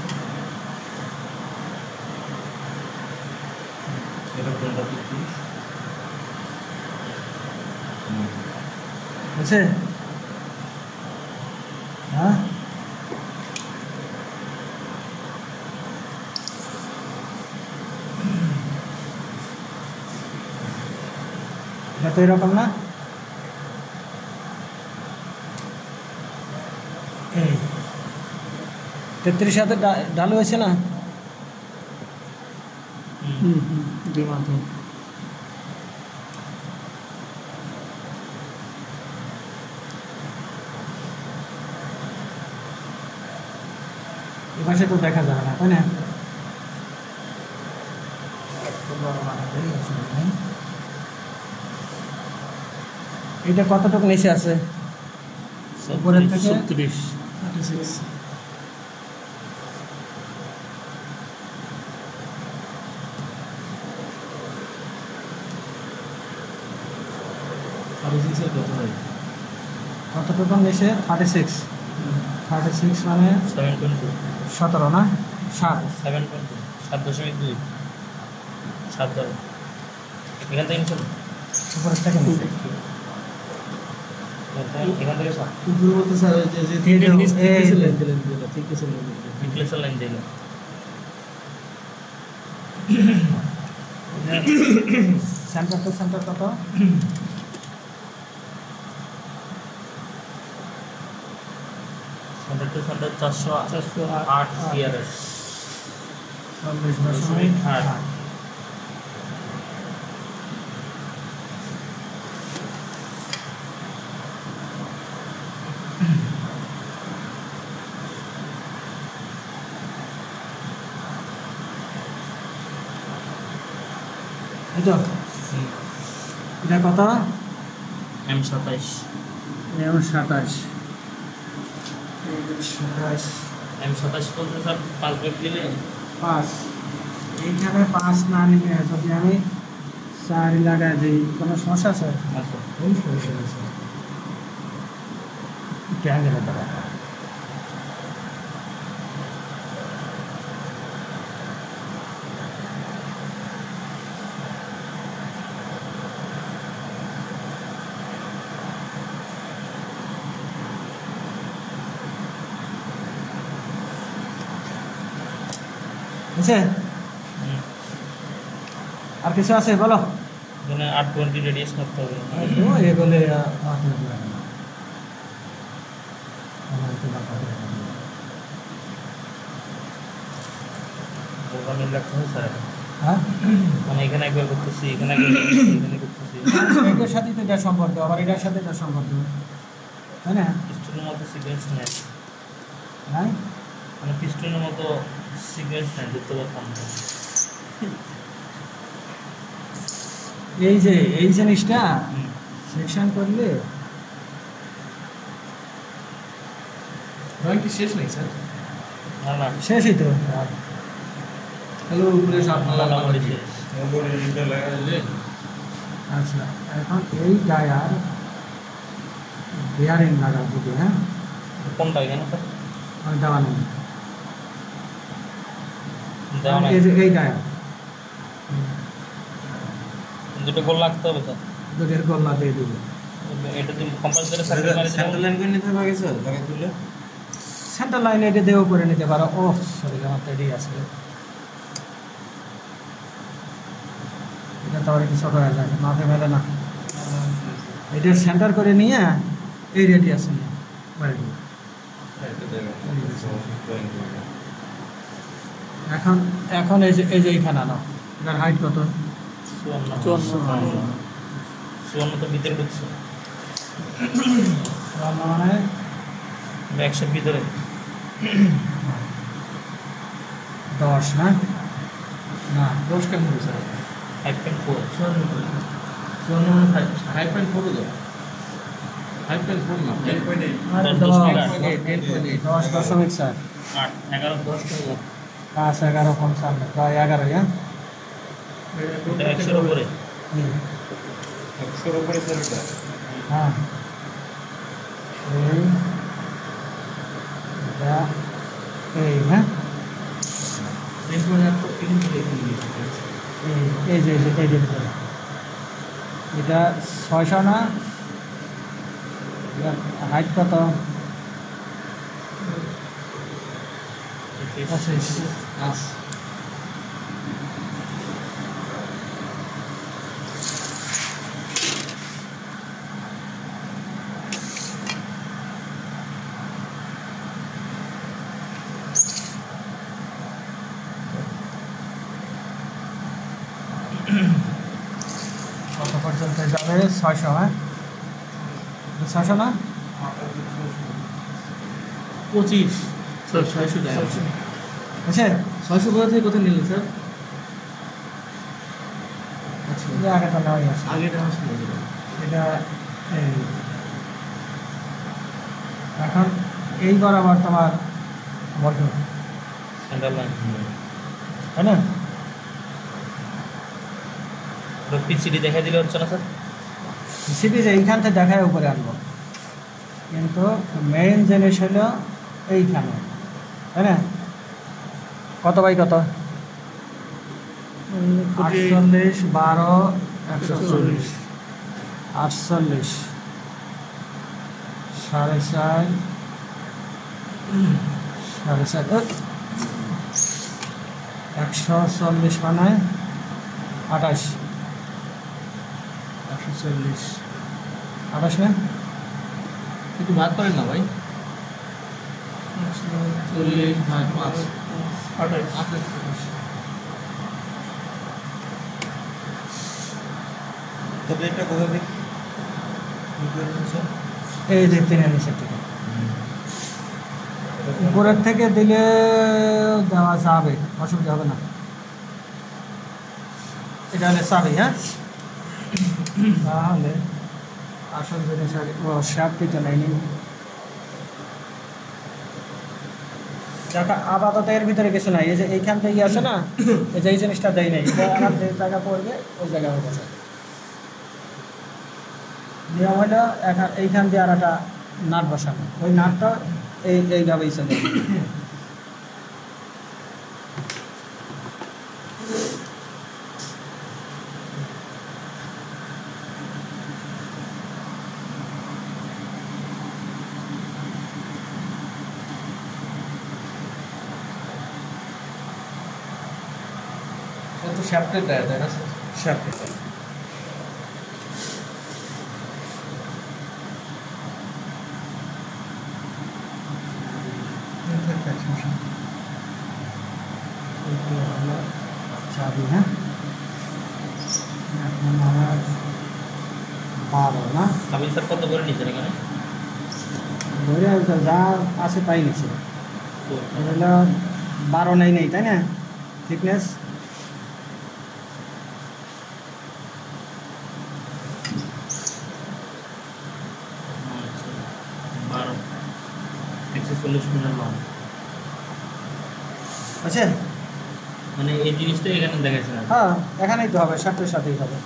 এটা কোনটা 33? বুঝছে? হ্যাঁ, এটা তো এরকম না? এই 33 সাথে ঢালু হয়েছে না? দুই মাধ্যম এ পাশে তো দেখা যাবে না, তাই না? এটা কতটুকু নিচে আছে উপরের থেকে? 36 36। কতটুকু নিচে? 36 মানে 7.2 17 না? 7। 7.2 7.2 7 ধরো এখান থেকে নিচে উপরের থেকে নিচে। এখান থেকে 7 উপরে বলতে স্যার যে থিকনেস ইনক্লেশন লাইন দিল সেন্টার টু সেন্টার কত? Centre to centre 408 CRS 40.8। এটা এটা কত? M27 M27। M27 বলতে স্যার 5 বেগ দিলে 5, এইখানে 5 না নিয়ে যদি আমি 4 লাগাই দিই কোনো সমস্যা আছে? আচ্ছা কোন সমস্যা আছে? ট্যাঙ্গের দ্বারা বুঝছে? আর কিছু আছে বলো? মানে 820 রেডিয়াস করতে হবে এগুলো ওখানে রাখতে হবে স্যার হ্যাঁ, মানে এখানে একবার করতেছি এখানে একবার করতেছি এখানে করতেছি এটার সাথে তো এটা সম্পর্ক, আবার এটার সাথে এটা সম্পর্ক, তাই না? পিস্টনের মতো সিকোয়েন্স নেই, হ্যাঁ, মানে পিস্টনের মতো সিকোয়েন্স নেই, ধরতে পারতাম না। এই জিনিসটা সেকশন করলে ড্রয়িংটি শেষ নেই স্যার। না না, শেষই তো। হ্যালো উপরে সাপ মোটামুটি শেষ। আচ্ছা, এখন এই টায়ার বিয়ারিং লাগা দিবে, হ্যাঁ, কোনটা এখানে স্যার? আমি দেওয়া নেই, দেওয়া নাই, এই যে এই টায়ার দুটো গোল লাগতে হবে স্যার। দুধের গোল্লা দিয়ে দিবে। এটা তুমি কম্পালসারি সার্কেল মারি দিলে সেন্টার লাইন করে নিতে হবে স্যার, জায়গা তুললে সেন্টার লাইনে এটা দেও করে নিতে পারো। ও সরি, আমার তো এটাই আছে, এটা তো আর কি ছোট হয়ে যায়, মাঠে মেলে না। এটা সেন্টার করে নিয়ে এই রেডি আছে নিয়ে বাড়ি দিবে। এখন এখন এই যে এইখানে আনো, এটার হাইট কত? 54 তো ভিতরে ঢুকছে, মানে 100 ভিতরে 10 না? না, 10 কেমন হবে স্যার? 5.4 5.4 তো 5.4 না 10.8 আরে 10 10, টাকা। 10.4 8 11 10 টাকা 5 11 কম সামনে প্রায় 11, হ্যাঁ। এটা 100 এর উপরে। হুম, 100 উপরে স্যার এটা হ্যাঁ, এই এটা এই, হ্যাঁ, এই মানে এত কিন্তু দেখুন এই যে এই যে এটা 600 না? হাইট কত? 25। আস কত পর্যন্ত যাবে? 600, হ্যাঁ, 600 না? 25 স্যার 600 টাকা আচ্ছা, 600 কোথা থেকে কোথায় নিলেন স্যার? আচ্ছা এটা আগে তো নেওয়াই আছে। আগেটা আসলে এটা এই এখন এই বরাবর তোমার বলতে হবে, সেন্টার লাইন তাই না? পিসিডি দেখা দিলে হচ্ছে না স্যার? সিটি যে এইখান থেকে দেখায় উপরে আনবো, কিন্তু মেইন জিনিস হলো এইখানে, তাই না? কত বাই কত? 48 12 140 48 4.5 140 মানে 28 28 না? একটু ভাগ করেন না ভাই 40 ভাগ 5 28 তবে এটা কোথা থেকে এই যে তিনের নিচের থেকে, উপরের থেকে দিলে দেওয়া যাবে, অসুবিধা হবে না। এটা হলে চাবি, হ্যাঁ, তাহলে আসল জিনিস আগে ও শ্যাপটি তো নেয়নি। আপাতত এর ভিতরে কিছু নাই, এই যে এইখান থেকে আছে না, এই যে এই জিনিসটা দেয় নাই, এটা আমার যে জায়গা পড়বে ওই জায়গা হয়ে গেছে। নিয়ম হলো এইখান দিয়ে আর একটা নাট বসানো, ওই নাটটা এইভাবেই চলে তো শ্যাফটের টায়ার তাই না শ্যাপটি। চাবি, হ্যাঁ, এখন আমার 12 না সাবির স্যার কত করে নিচ্ছেন এখানে? ধরে যা আছে তাই নিচ্ছে তো হলো 12 নেই তাই না থিকনেস আচ্ছা 12 140 মিটার লং। আচ্ছা মানে এই জিনিসটা এখানে দেখাচ্ছে না, হ্যাঁ এখানেই তো হবে সাথেই সাথেই হবে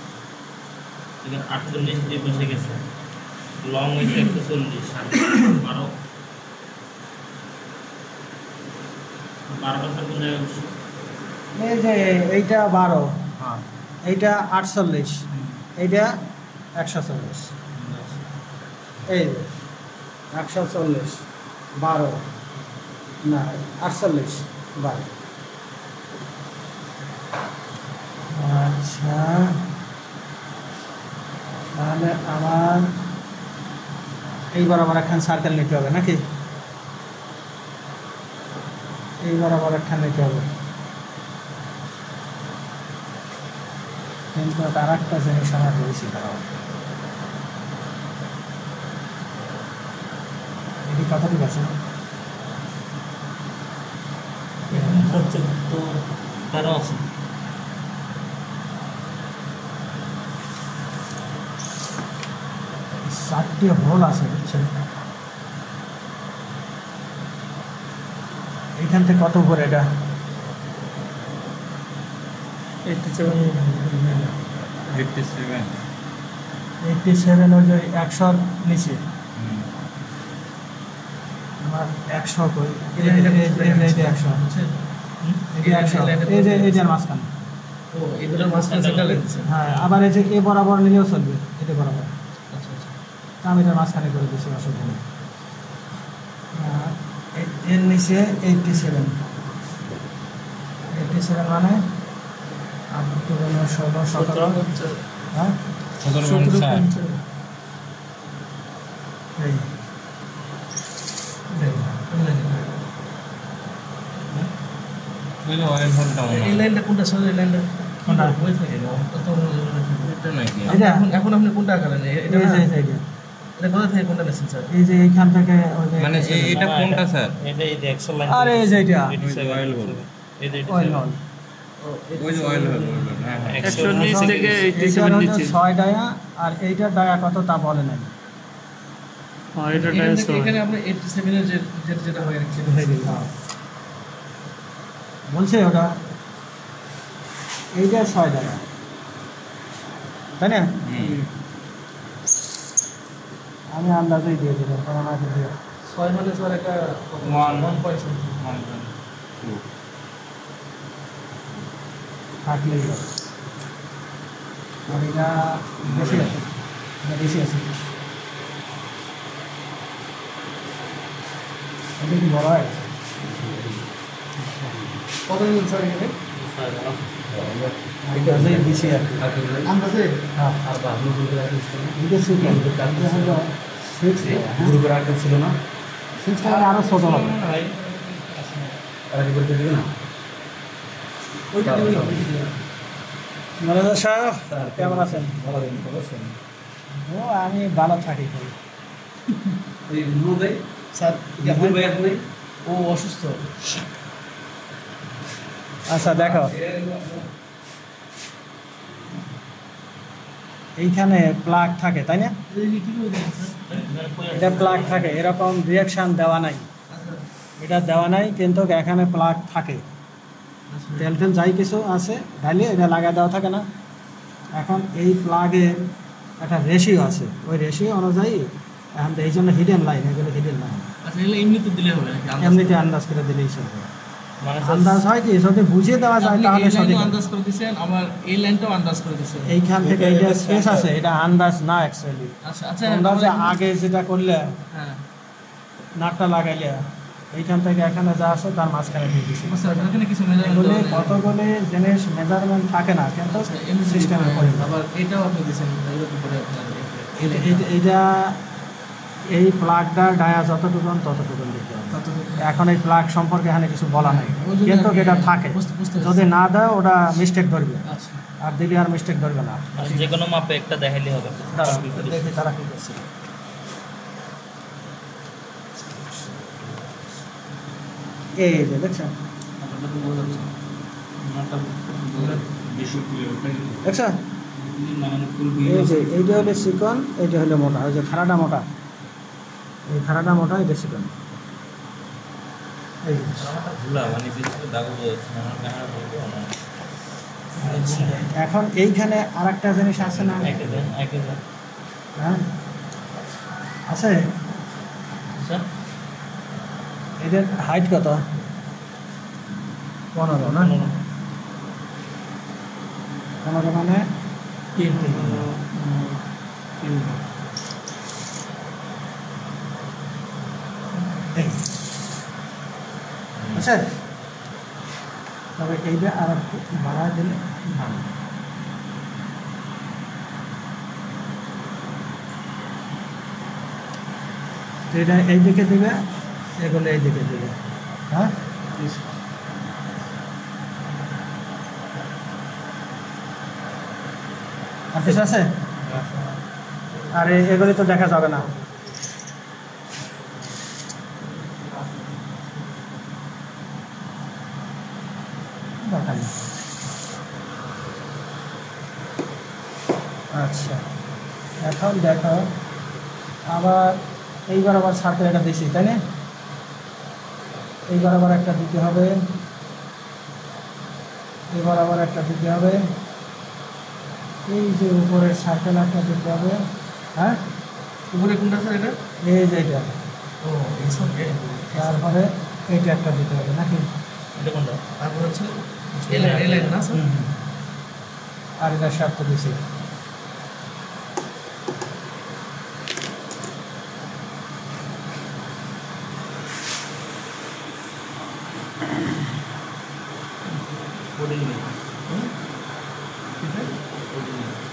এখানে 48 যে বসে গেছে, লং হয়েছে 140 আর 12 বছর কোন জায়গায় বসে? এই যে এইটা 12 হ্যাঁ এইটা 48 এইটা 140 এই যে 140 12 না 48 12 আচ্ছা তাহলে আমার এই বরাবর একখান সার্কেল নিতে হবে নাকি এই বরাবর একখান নিতে হবে কিন্তু আর একটা জিনিস আমার বেশি করা হবে এটি কথা ঠিক আছে সবচেয়ে তো তারও আছে। চারটি হোল আছে বুঝছেন এইখান থেকে কত উপরে এটা 87 ওই যে 100 নিচে আমার 100 কই এই যে 100 বুঝছেন এই যে 100 এই যে এই যে মাঝখানে ও এগুলোর মাঝখানে সেটা লেগেছে। হ্যাঁ আবার এই যে এ বরাবর নিলেও চলবে এটা বরাবর আচ্ছা আচ্ছা আমি এটা মাঝখানে করে দিচ্ছি অসুবিধা নেই এর নিচে 87 মানে আপনি তো 16 17 হ্যাঁ 17 এই এই লাইনটা কোনটা সরে এই লাইনটা কোনটা? ওই থাকে না কত এটা? এখন আপনি কোনটা আঁকালেন এটা এই যে এই যে এটা কোথা থেকে কোনটা নেছেন স্যার? এই যে এইখান থেকে ওই যে মানে এটা কোনটা স্যার? এটা এই যে 100 লাইন, আরে এই যে এটা oil hole। এই যে ওই নল ওই যে অয়েল হল হ্যাঁ হ্যাঁ 100 নিচ থেকে এইটার হচ্ছে 6 ডায়া আর এইটার ডায়া কত তা বলে নাই এখানে আপনি 87 এর যেটা হয় আর কি বলছে ওটা এইটা 6 ডায়া তাই না আমি আন্দাজেই দিয়ে দিলাম কারণ আগে দিয়ে 6 মানে স্যার একটা 1.2 থাকলেই হবে আর এটা বেশি আছে এটা বেশি আছে এটা কি বড় হয় কত নিন স্যার এখানে এটা যে বেশি আর কি আন্দাজে হ্যাঁ এটা সিক্স এটা হলো 6 গ্রুপের আইটেম ছিল না? 6 টাকা আরও ছোটো হবে তারা কি করতে দিবে না? ওইটা দিবেন ম্যানেজার সাহেব কেমন আছেন ভালো দিন করেছেন। ও আমি ভালো থাকি করি এই নুরু ভাই স্যার নুরু ভাই আপনি ও অসুস্থ আচ্ছা দেখো এইখানে প্লাগ থাকে তাই না এটা প্লাগ থাকে এরকম রিয়াকশান দেওয়া নাই এটা দেওয়া নাই কিন্তু এখানে প্লাগ থাকে তেল টেল যাই কিছু আছে ঢালিয়ে এটা লাগাই দেওয়া থাকে না এখন এই প্লাগের একটা রেশিও আছে ওই রেশিও অনুযায়ী এখন এই জন্য হিডেন লাইন এগুলো হিডেন লাইন আচ্ছা এগুলো এমনিতে দিলে হবে নাকি এমনিতে আন্দাজ করে দিলেই চলবে মানে আন্দাজ হয় কি যদি বুঝিয়ে দেওয়া যায় আপনি তাহলে এই সঠিক লাইনও আন্দাজ করে দিয়েছেন আবার এই লাইনটাও আন্দাজ করে দিয়েছেন এইখান থেকে এইটা স্পেস আছে এটা আন্দাজ না অ্যাকচুয়ালি আচ্ছা আচ্ছা আন্দাজে আগে যেটা করলে হ্যাঁ নাটটা লাগাইলে এইখান থেকে এখানে যা আছে তার মাঝখানে দিয়ে দিচ্ছি স্যার এখানে কিছু এগুলি মেজারমেন্ট কতগুলি জিনিস মেজারমেন্ট থাকে না কিন্তু সিস্টেমে করে আবার এটাও আপনি দিয়েছেন এরকম করে আপনার এইটা এই প্লাগটা ডায়া যতটুকু ততটুকু দিতে হবে এখন এই প্লাগ সম্পর্কে এখানে কিছু বলা নাই কিন্তু এটা থাকে বুঝতে যদি না দেয় ওটা মিস্টেক ধরবে আচ্ছা আর দিলে আর মিস্টেক ধরবে না। মানে যে কোনো মাপে একটা দেখাইলে হবে। দাঁড়াও, দেখি তারা কি করছে। এই যে দেখছেন, দেখছেন এই যে এইটা হলো চিকন, এইটা হলো মোটা। ওই যে খাড়াটা মোটা, এই খাড়াটা মোটা, এটা চিকন। এই যে এখন এইখানে আর একটা জিনিস আছে না? হ্যাঁ আছে। এদের হাইট কত? 15 না? 15 মানে 3 আচ্ছা, তবে এইটা আর একটু বাড়া দিলে ভালো। এটা এই দিকে দেবে, এগুলো এই দিকে দেবে। হ্যাঁ, আর কিছু আছে? আর এগুলি তো দেখা যাবে না। আচ্ছা, এখন দেখো আবার এইবার আবার সার্কেল এটা দিছি, তাই না? এইবার আবার একটা দিতে হবে, এবার আবার একটা দিতে হবে, এই যে উপরের সার্কেল একটা দিতে হবে। হ্যাঁ, উপরে কোনটা স্যার এটা? এই যে এটা। ও এই সঙ্গে তারপরে এইটা একটা দিতে হবে নাকি? এটা কোনটা? তারপর হচ্ছে এলাইন না স্যার? আর এটা সার্থ দিছি।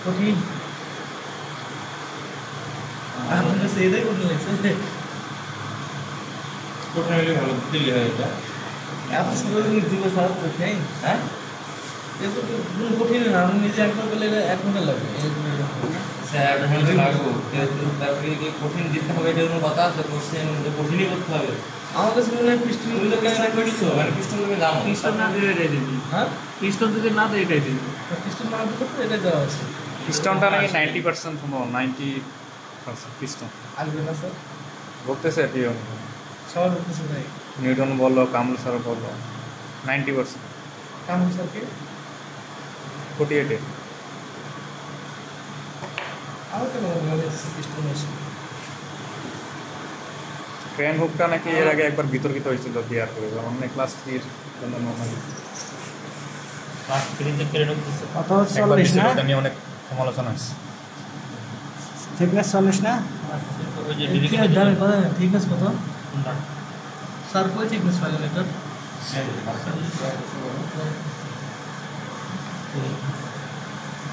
কঠিন আপনার কাছে এটাই কঠিন লাগছে? কোথায় হলে ভালো দিলে হয় এটা? এত সুন্দর জিনিস দিবে স্যার কঠিন? হ্যাঁ, এত কোনো কঠিন না। আমি নিজে একবার বলে 1 ঘন্টা লাগবে। স্যার ঘন্টা লাগবে, তারপরে কি কঠিন দিতে হবে এটার কোনো কথা আছে? কোশ্চেন কঠিনই করতে হবে। আমার কাছে মনে হয় পিস্টন তুমি তো কেন করেছো? মানে পিস্টন তুমি জানো? পিস্টন না দিয়ে এটাই দিবি। হ্যাঁ, পিস্টন যদি না দেয় এটাই দিবি। পিস্টন না দিলে তো এটাই দেওয়া আছে। পিস্টনটা নাকি 90% সম্ভব, 90% পিস্টন আসবে না স্যার? বলতেছে আর কি, সবার বলতেছে তাই। নিউটন বললো, কামরুল স্যার বললো 90%, কামরুল স্যারকে 48-এ। আমার কেন মনে হচ্ছে পিস্টন আছে? ক্রেন হুকটা নাকি এর আগে একবার বিতর্কিত হয়েছিল দেওয়ার করে, যখন ক্লাস 3-র জন্য নর্মালি ক্লাস 3 তে রেড করতেছে। কত? একবার 40 দিছিল, না? এটা নিয়ে অনেক সমালোচনা হয়েছে। থিকনেস 40 না? ওই যে ঠিক ডিগ্রি আছে, কত থিকনেস কত? কোনটা? স্যার কই থিকনেস পাইলেন এটা?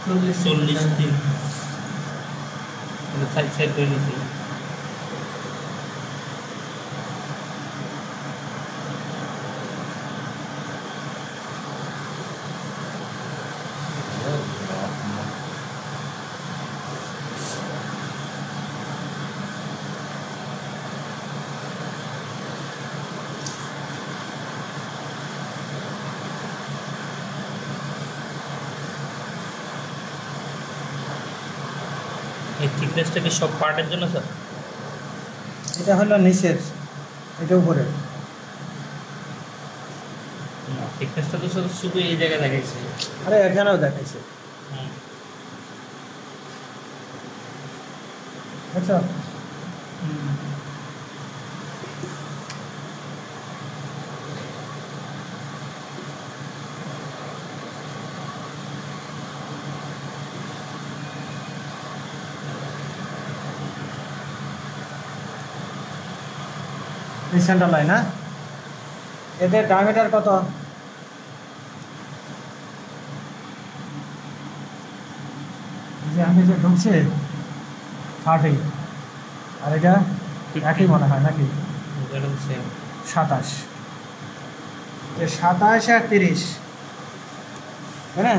40 3 এটা সাইড সাইড করে নিছি। এই থিকনেসটা কি সব পার্টের জন্য স্যার? এটা হলো নিচের, এটা উপরের। থিকনেসটা তো শুধু এই জায়গায় দেখাইছে। আরে এখানেও দেখাইছে, বুঝছো? এই সেন্টার লাইন। হ্যাঁ, এদের ডায়ামিটার কত? যে আমি যে ঢুকছে 30, আর এটা একই মনে হয় নাকি? এটা তো সেম 27। 27 আর 30, তাই না?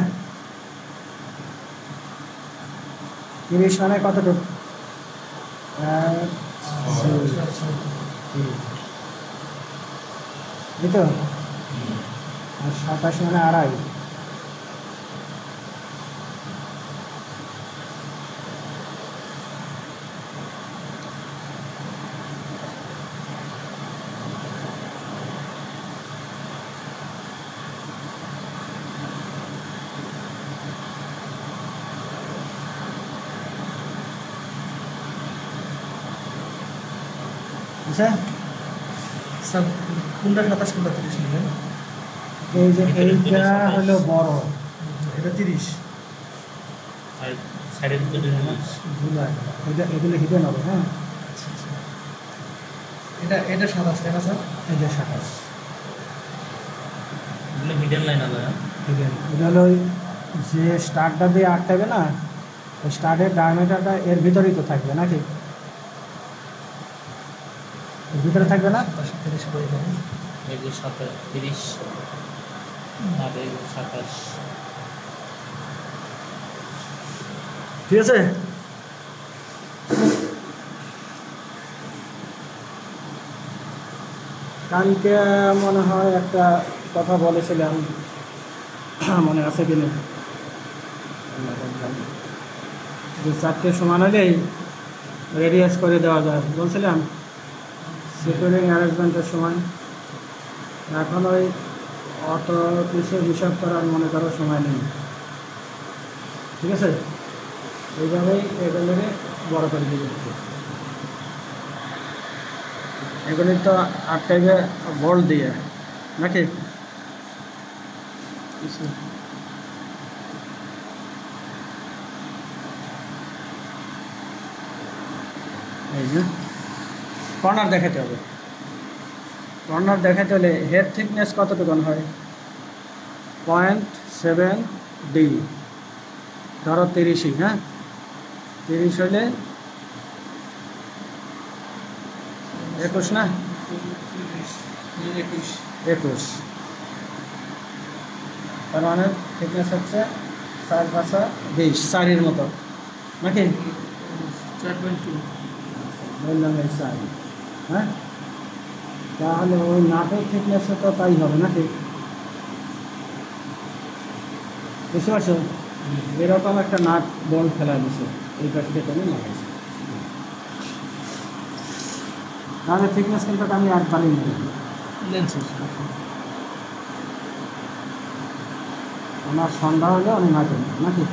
30 মানে কতটুকু? 1 2 3 এই তো। আর 27 মানে 2.5। আচ্ছা, স্যার কোনটা 27 কোনটা 30 নেবেন? এই যে এইটা হলো বড়, এটা 30। আর সাইডের দুটো ইংলিশ। এগুলো হিডেন হবে। হ্যাঁ, এটা 27 তাই না স্যার? এই যে 27 এগুলো হিডেন লাইন হবে। হিডেন। এটা হলো ওই যে স্টারটা দিয়ে আটকাবে না, ওই স্টারের ডায়ামিটারটা এর ভিতরেই তো থাকবে নাকি? এর ভিতরে থাকবে না? 30 করে দেবেন। এই যে 30 আর এই 27। ঠিক আছে। কালকে মনে হয় একটা কথা বলেছিলাম, মনে আছে কি না, যে 4টে সমান হলেই রেডিয়াস করে দেওয়া যায় বলছিলাম, সিকিউরিং অ্যারেঞ্জমেন্টের সময়। এখন ওই অত কিছু হিসাব করার মনে করো সময় নেই। ঠিক আছে, এইভাবেই এগুলোকে বড় করে দিয়ে দিচ্ছি। এগুলি তো আটটাকে বল দিয়ে নাকি? এই যে কর্নার দেখাতে হবে। কর্নার দেখাতে হলে হেড থিকনেস কতটুকু হয়? 0.7D, ধরো 30। হ্যাঁ, 30 হলে 21 না? 21। তার মানে থিকনেস হচ্ছে 4/20, 4-এর মতো নাকি? 4.2। বললাম এই 4। হ্যাঁ, তাহলে ওই নাটের থিকনেসে তো তাই হবে নাকি? বুঝতে পারছো? এরকম একটা নাট বল ফেলা দিছে, এই পাশ থেকে আমি লাগাইছি, তাহলে থিকনেস কিন্তু আমি একবারই নিই। আমার সন্ধ্যা হলে আমি নাটে নাকি?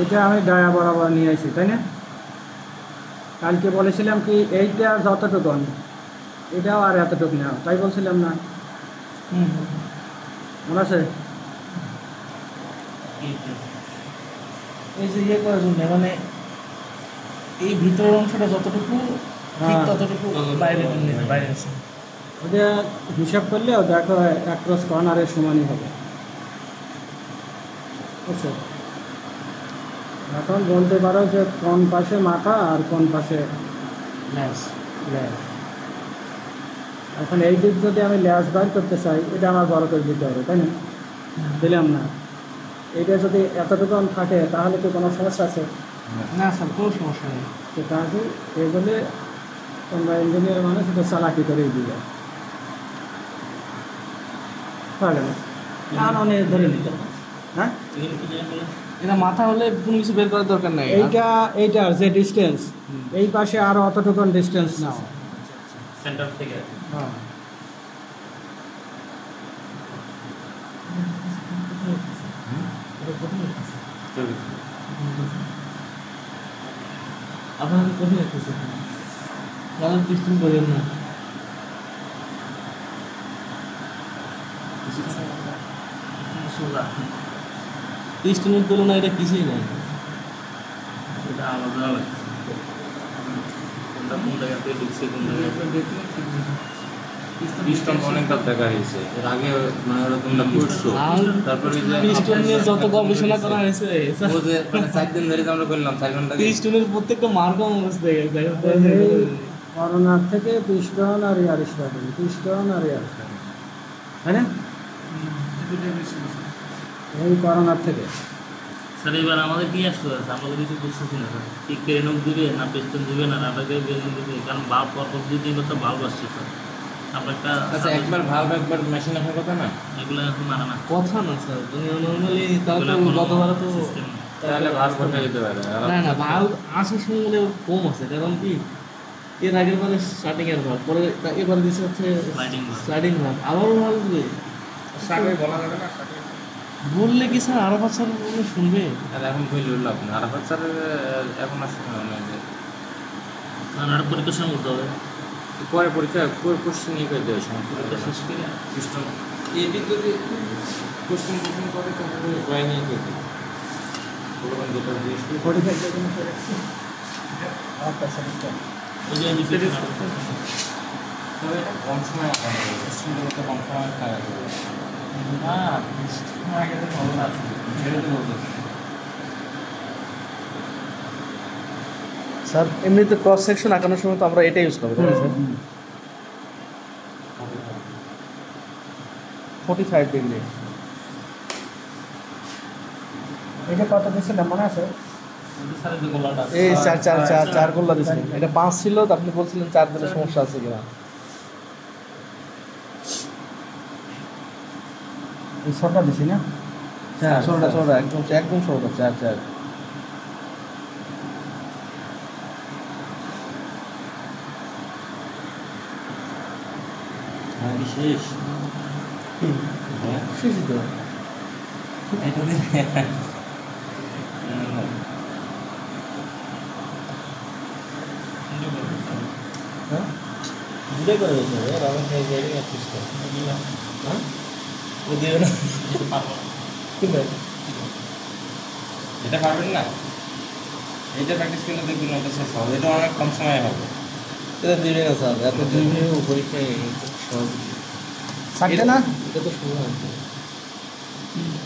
এইটা আমি ডায়া বরাবর নিয়ে আসি, তাই না? কালকে বলেছিলাম কি এইটা যতটুকু এটাও আর এতটুকু নেওয়া, তাই বলছিলাম না? মনে আছে? এই যে ইয়ে করার জন্য মানে এই ভিতরের অংশটা যতটুকু ঠিক ততটুকু বাইরে বাইরে আছে। ওটা হিসাব করলেও দেখো অ্যাক্রস কর্নারের সমানই হবে। বুঝছো? এখন বলতে পারো যে কোন পাশে মাথা আর কোন পাশে ল্যাস। এখন এই দিক যদি আমি ল্যাস বার করতে চাই, এটা আমার বড় করে দিতে হবে, তাই না? দিলাম না, এইটা যদি এতটুকু থাকে তাহলে কি কোনো সমস্যা আছে? না স্যার, কোনো সমস্যা নেই। তো তাহলে এগুলো তোমরা ইঞ্জিনিয়ার মানে সেটা চালাকি করেই দিবে, পারবে না? কারণ অনেক ধরে নিতে হবে। হ্যাঁ, এটা মাথা হলে কোনো কিছু বের করার দরকার নাই। এইটার যে ডিস্টেন্স, এই পাশে আরও অতটুকু ডিস্টেন্স নাও। সেন্টার থেকে। হ্যাঁ, আপনার কঠিন লাগতেছে, কারণ পিস্টন করেন না। পিস্টনের তুলনায় এটা কিছুই নাই। এটা আলাদা লাগছে। কোনটা কোন জায়গাতে ঢুকছে কোন জায়গাতে। পিস্টন অনেকবার দেখা হয়েছে এর আগে, মানে ওরা তোমরা করছো, তারপরে যে পিস্টন নিয়ে যত গবেষণা করা হয়েছে ও যে মানে 4 দিন ধরে যে আমরা করলাম 4 ঘন্টা পিস্টনের প্রত্যেকটা মার্কা মুখস্থ হয়ে গেছে করোনার থেকে পিস্টন আর এয়ারিস্টটল, পিস্টন আর এয়ারিস্টটল, তাই না? এই করোনার থেকে স্যার এবার আমাদের কি আসতে আছে, আমরা তো কিছু বুঝতেছি না স্যার, ঠিক ক্রেনক দিবে না পিস্টন দিবে না রাডারকে বেরিয়ে দিবে, কারণ বাল্ব পরপর 2-3 বার বাল্ব আসছে স্যার। আমরা একটা আচ্ছা একবার ভালভ একবার মেশিন আসার কথা না, এগুলো এখন মানা না, কথা না স্যার, নর্মালি তাহলে গতবার তো সিস্টেম তাহলে ভালভ বদলে যেতে পারে। না না ভাল্ব আসার সময় মনে হয় কম আছে, কারণ কি এর আগের বারে স্টার্টিং এর ভাল্ব, পরে এবার দিচ্ছে হচ্ছে স্লাইডিং ভাল্ব। স্লাইডিং ভাল্ব, আবারও ভাল্ব দিবে। স্টার্টে বলা যাবে না স্টার্টে। বললে কি স্যার আরো বাচ্চার শুনবে? আর এখন কইলে লাভ না, আরাফাত স্যার এখন আসছে না, মানে আর পরীক্ষার সময় করতে হবে, পরে পরীক্ষা কোশ্চেন নিয়ে করে দেওয়ার সময় পরীক্ষা শেষ করে পিস্টন এটি যদি কোশ্চেন করে তাহলে ড্রয়িং নিয়ে করে দিই বলবেন যেটা জিজ্ঞেস করি পরীক্ষার জন্য করে রাখছি। আচ্ছা সেমিস্টার ওই যে ডিফেন্স তবে এটা কম সময় আঁকানো হবে, কোশ্চেনগুলো তো কম সময় খাওয়া যাবে না, পিস্টন আগে তো ভালো আছে ছেড়ে তো বলতেছি। স্যার এমনিতে ক্রস সেকশন আঁকানোর সময় তো আমরা এটা ইউজ করবো, তাই না স্যার? 45 ডিগ্রি। এটা কত দিয়েছিল মনে আছে? স্যারের যে গোলাটা আছে এই 4 গোল্লা দিয়েছিলেন, এটা 5 ছিল তো আপনি বলছিলেন 4 দিলে সমস্যা আছে কিনা। এই ছটা দিছি না? ছোটটা একদম ছোটটা 4 হ্যাঁ বিশেষ হ্যাঁ শেষই তো। এটা হ্যাঁ দুটাই করে দিতে হবে, আর আমাকে জায়গায় আর পিস্টন হ্যাঁ ও দিও না পারবো না। কি ভাই? এটা পারবেন না, এটা প্র্যাকটিস করলে দেখবেন ওটা শেষ হবে, এটা অনেক কম সময় হবে। এটা দিবে না স্যার, এত দিবে পরীক্ষায় সহজ। থাকবে না? এটা তো সোজা আছে,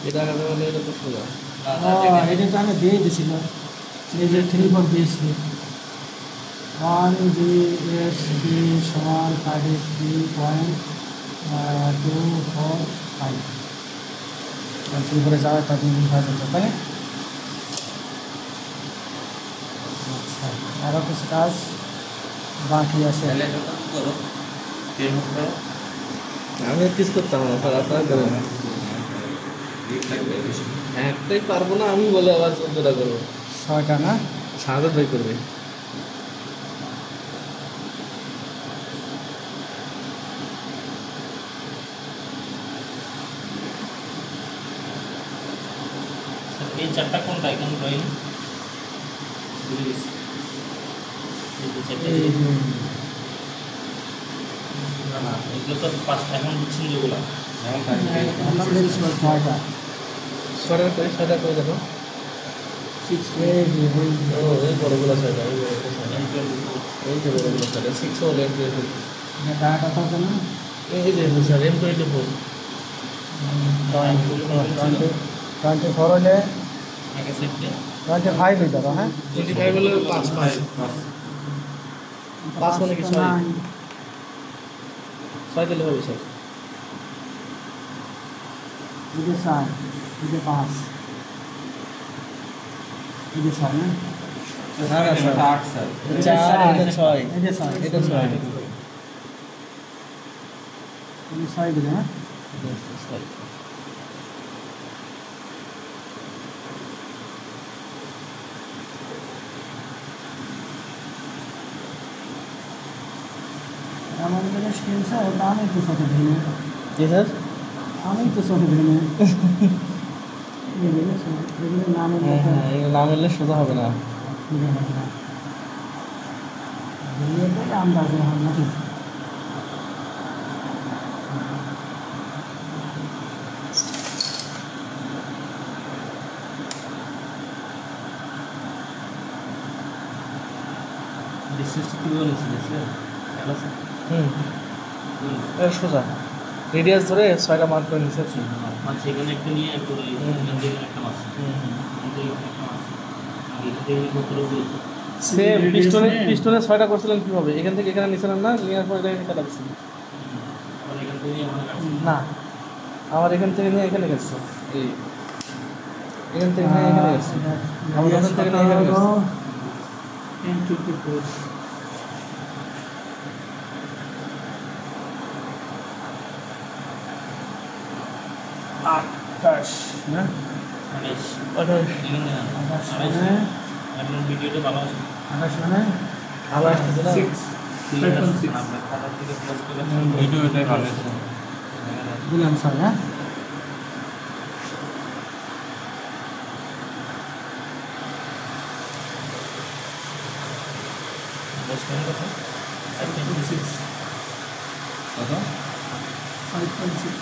এটা আগে বলে এটা তো সোজা। এটা তো আমি দিয়ে দিয়েছিলাম, এই যে 3-4 দিয়েছি। 1GSB সমান 5.245 শুরু করে যাওয়া তা 2 পর্যন্ত, তাই না? আচ্ছা আরও কিছু কাজ বাকি আছে। তাহলে এটা তো করো, টেন করো, আমি কিছু করতাম না স্যার, আপনারা করেন। একটাই পারবো না আমি বলে আবার 14টা করবো। 6টা না? সাহায্য ভাই করবে। স্যার এই চারটা কোনটা এখন ড্রয়িং ভুলে গেছি, এই যে চারটা এই যে না না এগুলো তো পাঁচটা এখন বুঝছেন যেগুলো যেমন থাকবে 6টা। সরের করে 6টা করে দেখো। এই যে ও এই বড়গুলো 6টা, এই যে বড়গুলো 6টা, 6 হলে ডাটা কত না? এই যে স্যার M24 24 হলে আগে সেটে 25 হয়ে যাবে। হ্যাঁ 25 হলে 5 মানে কি 6? 6 দিলে হবে স্যার। এই যে 4, এই যে 5, এই যে 6 না? স্যার এটা 8 স্যার, এই যে 4 4, এটা 6, এই যে 6, এটা 6, এই যে 6 দিলে, হ্যাঁ এমন জিনিস কিনছে ওটা আমি তো চোখে ভেঙে, জি স্যার। আমি তো চোখে ভেঙে এগুলো নামের হ্যাঁ হ্যাঁ, এগুলো না মিললে সোজা হবে না। ভেঙে আন্দাজ হয় নাকি? ডিসটেন্সটা কীভাবে নিয়েছিল স্যার? হুম এটা সোজা রেডিয়াস ধরে 6টা মার্ক করে নিচ্ছে। মানে সেখানে একটা নিয়ে করে যেখানে একটা মাছ সেম পিস্টনে 6টা করছিলেন কিভাবে? এখান থেকে এখানে নিছিলেন না, নেওয়ার পর এটা কাটা দিছিলেন না? আমার এখান থেকে নিয়ে এখানে গেছে, এই এখান থেকে নিয়ে এখানে গেছে, আমার এখান থেকে নিয়ে এখানে গেছে। 1024 28 না 28 আপনার ভিডিওটা ভালো আছে 28 মানে ভালো আসতেছে না? আপনার খাতার থেকে প্লাস করে ভিডিওটাই ভালো আছে। দিলাম স্যার। হ্যাঁ কত 5.6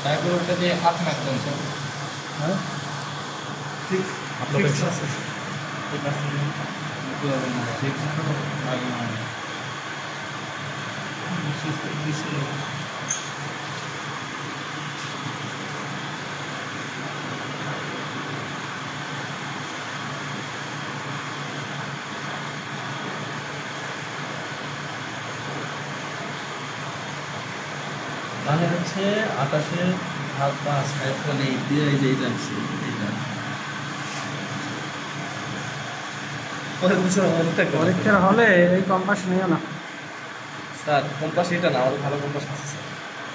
তারপর ওটা দিয়ে হাফ মারতেন স্যার। হ্যাঁ 6 আপনার মানে হচ্ছে 28 ভাগ 5 এখন এই দিয়ে এই যে এইটা আছে, এইটা পরের বছর মনে থাকে পরীক্ষার হলে এই কম্পাস নিও না। স্যার। কম্পাস এটা না, আমাদের ভালো কম্পাস আছে স্যার,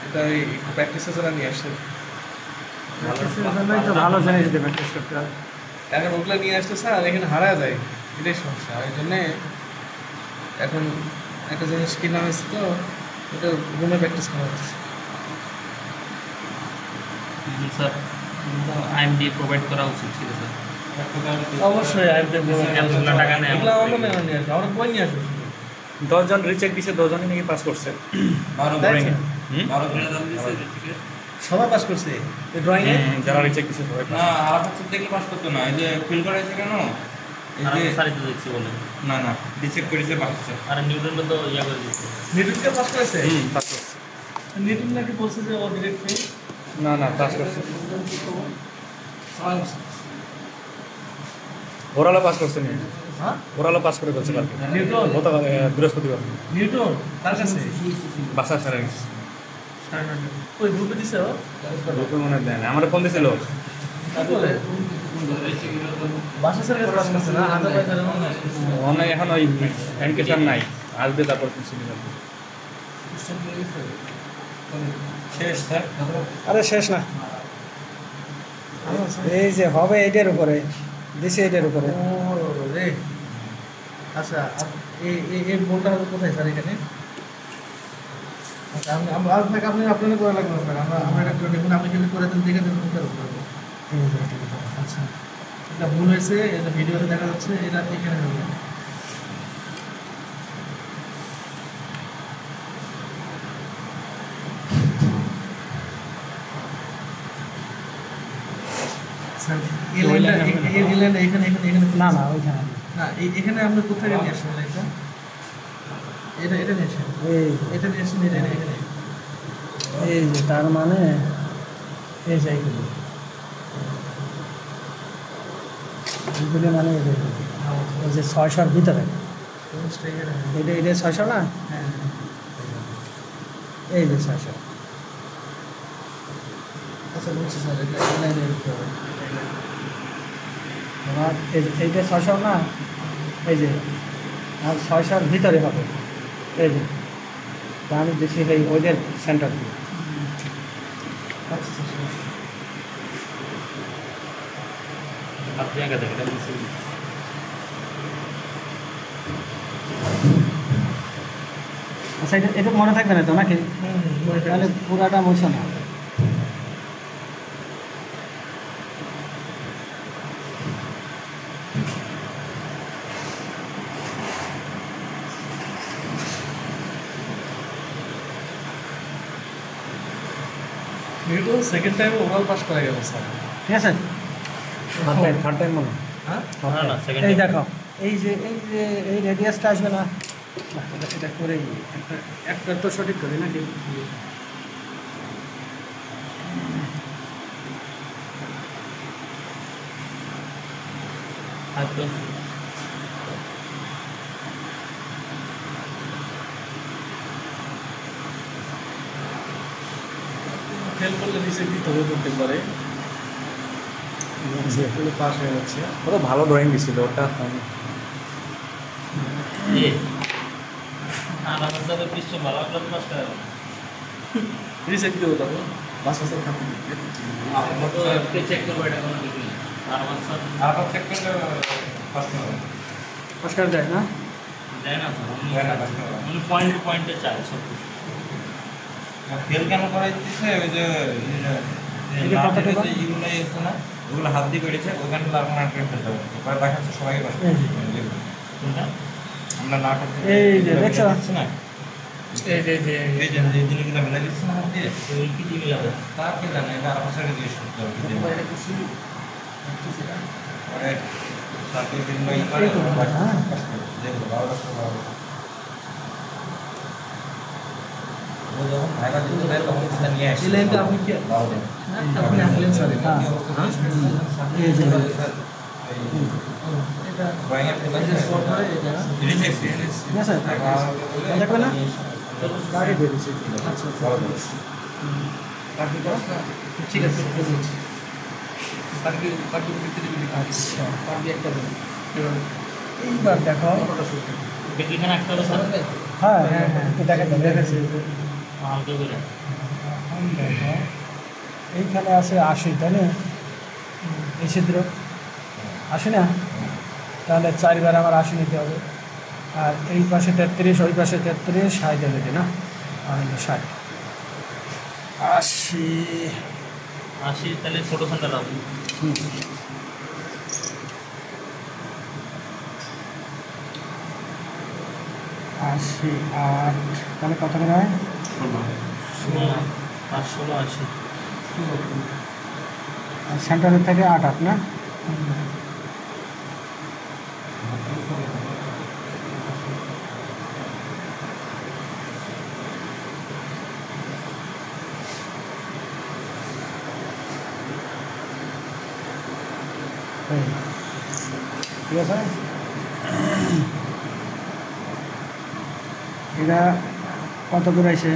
এটা ওই প্র্যাকটিসের জন্য নিয়ে আসছে। প্র্যাকটিসের জন্যই তো ভালো জিনিস দেবে প্র্যাকটিস করতে হবে। এখন ওগুলো নিয়ে আসতে স্যার এখানে হারা যায়, এটাই সমস্যা। ওই জন্যে এখন একটা জিনিস কিনা হয়েছে, তো ওটা রুমে প্র্যাকটিস করা হচ্ছে। স্যার আইএমডি প্রোভাইড করা উচিত ছিল স্যার। অবশ্যই এতগুলো টাকা নেই এগুলো আমরা নিয়ে আসবো, আমরা বই নিয়ে আসবো। 10 জন রিচেক দিছে, 10 জনই নাকি পাস করছে। 12 তাই ড্রয়িং তো? 12 ড্রয়িং দিছে ঠিক সবাই পাস করছে এই ড্রয়িংয়ে। যারা রিচেক দিছে সবাই না। আর হচ্ছে দেখলে পাস করতো না, এই যে ফিল করাইছে কেন, এই আর যে আমি সারিতে দেখছি বলে না না রিচেক করেছে পাস হচ্ছে। আর নিউটনটা তো ইয়া করে দিচ্ছে। নিউটনকে পাস করেছে? পাস করছে। নিউটন নাকি বলছে যে ও ডিরেক্ট ফেল। না না পাস করছে, ওরালো পাস করছে নি, হ্যাঁ ওরালো পাস করে বলছে কালকে নিউটন? গতকাল বৃহস্পতিবার নিউটন তার কাছে বাসা সারা ওই গ্রুপে দিছে ও? গ্রুপে মনে দেয় না, আমার ফোন দিছিল। কি বলে? বাসা স্যারের কাছে পাস করছে না, আদারওয়াইজ আর মনে হয়। অনেক এখন ওই এনকেশন নাই, আসবে তারপর সিলেবাস। শেষ স্যার। আরে শেষ না, এই যে হবে এইটার উপরে দিছে, এইটার উপরে ও রে, আচ্ছা এই বোনটা হবে কোথায় স্যার এখানে? আচ্ছা আমরা আর থাক, আপনারা করা লাগবে না স্যার, আমরা এটা করে দেখুন, আপনি যদি করে দেন দেখে দেন কোনটা করবো। আচ্ছা এটা ভুল হয়েছে, এটা ভিডিওতে দেখা যাচ্ছে, এটা এখানে হবে। স্যার এই লাইনটা এখানে না না ওইখানে না, এখানে আপনি কোথায় নিয়ে আসেন লাইনটা? এটা নিয়ে আসেন, এই এটা নিয়ে আসেন, এটা এখানে। এই যে তার মানে এই যে এইগুলি মানে এই যে 600-র ভিতরে এটা 600 না, হ্যাঁ এই যে 600। আচ্ছা বলছি স্যার, এটা এই লাইনে লিখতে হবে। আর এইটা 600 না, এই যে আর 600-র ভিতরে হবে, এই যে তা আমি দেখি এই ওইদের সেন্টার দিয়ে। আচ্ছা স্যার আপনি আগে দেখেন এটা বুঝছি। আচ্ছা এটা মনে থাকবে না তো নাকি? তাহলে পুরাটা মুছো না। Newton second time overall pass করা গেল স্যার। ঠিক আছে, থার্ড টাইম মনে হয়। হ্যাঁ না না সেকেন্ড এই দেখো এই যে এই রেডিয়াসটা আসবে না, এটা করেই একটা তো সঠিক করে নাকি একদম ফেল করলে নিচে দিতে হবে প্রত্যেকবারে পাস হয়ে যাচ্ছে। ওটা ভালো ড্রয়িং দিছিল ওটা এ আমার সাথে পিছন ভালো লাগলো পাস করে রিসেট দিতে হবে বাস বাসের খাতে আমরা তো একটু চেক করব এটা কোনো কিছু না আর আমার সাথে আর চেক করলে ফার্স্ট হবে পাস করে দেয় না দেয় না দেয় না, পাস করে। উনি পয়েন্ট পয়েন্টে চায় সব কিছু ফেল কেন করা দিচ্ছে ওই যে এটা কত টাকা? এগুলো এসে না ওগুলো হাত দিয়ে করেছে ওখানে আপনার ফেলতে হবে পরে বাকি আছে সবাই বাস কোনটা আমরা না করতে এই যে দেখছো? না এই যে এই যে এই জিনিসগুলো মিলাই দিচ্ছে না হাত দিয়ে ওই কি দিয়ে মিলাবে তা কি জানে এটা আর সাইডে দিয়ে শুরু করতে হবে পরে সাথে দিন বাই করে হ্যাঁ। দেখো বারোটা সময় ও যখন ভাইবা দিতে দেয় তখন সেটা নিয়ে আসে এই লাইনটা আপনি কি আপনি আঁকলেন স্যার এটা এই যে এটা ড্রয়িং এর এই যে শর্ট হয় এটা ঠিক আছে দেখবে না গাড়ি দিয়ে দিচ্ছি আচ্ছা ঠিক আছে আচ্ছা পারবি একটা দিন এইবার দেখো এটা কি এখানে একটা হবে স্যার হ্যাঁ হ্যাঁ হ্যাঁ একটু দেখেছি হালকা করে এখন দেখো এইখানে আছে 80 তাই না এই ছিদ্র 80 না তাহলে 4 বার আমার 80 নিতে হবে আর এই পাশে 33 ওই পাশে 33 60 দেবে না আর 60 80 80 তাহলে ছোট সেন্টার হবে হুম। 80 8 তাহলে কত করে হয় 516 80 আর সেন্টারের থেকে 8 8 না এই, ঠিক আছে এটা কত করে আছে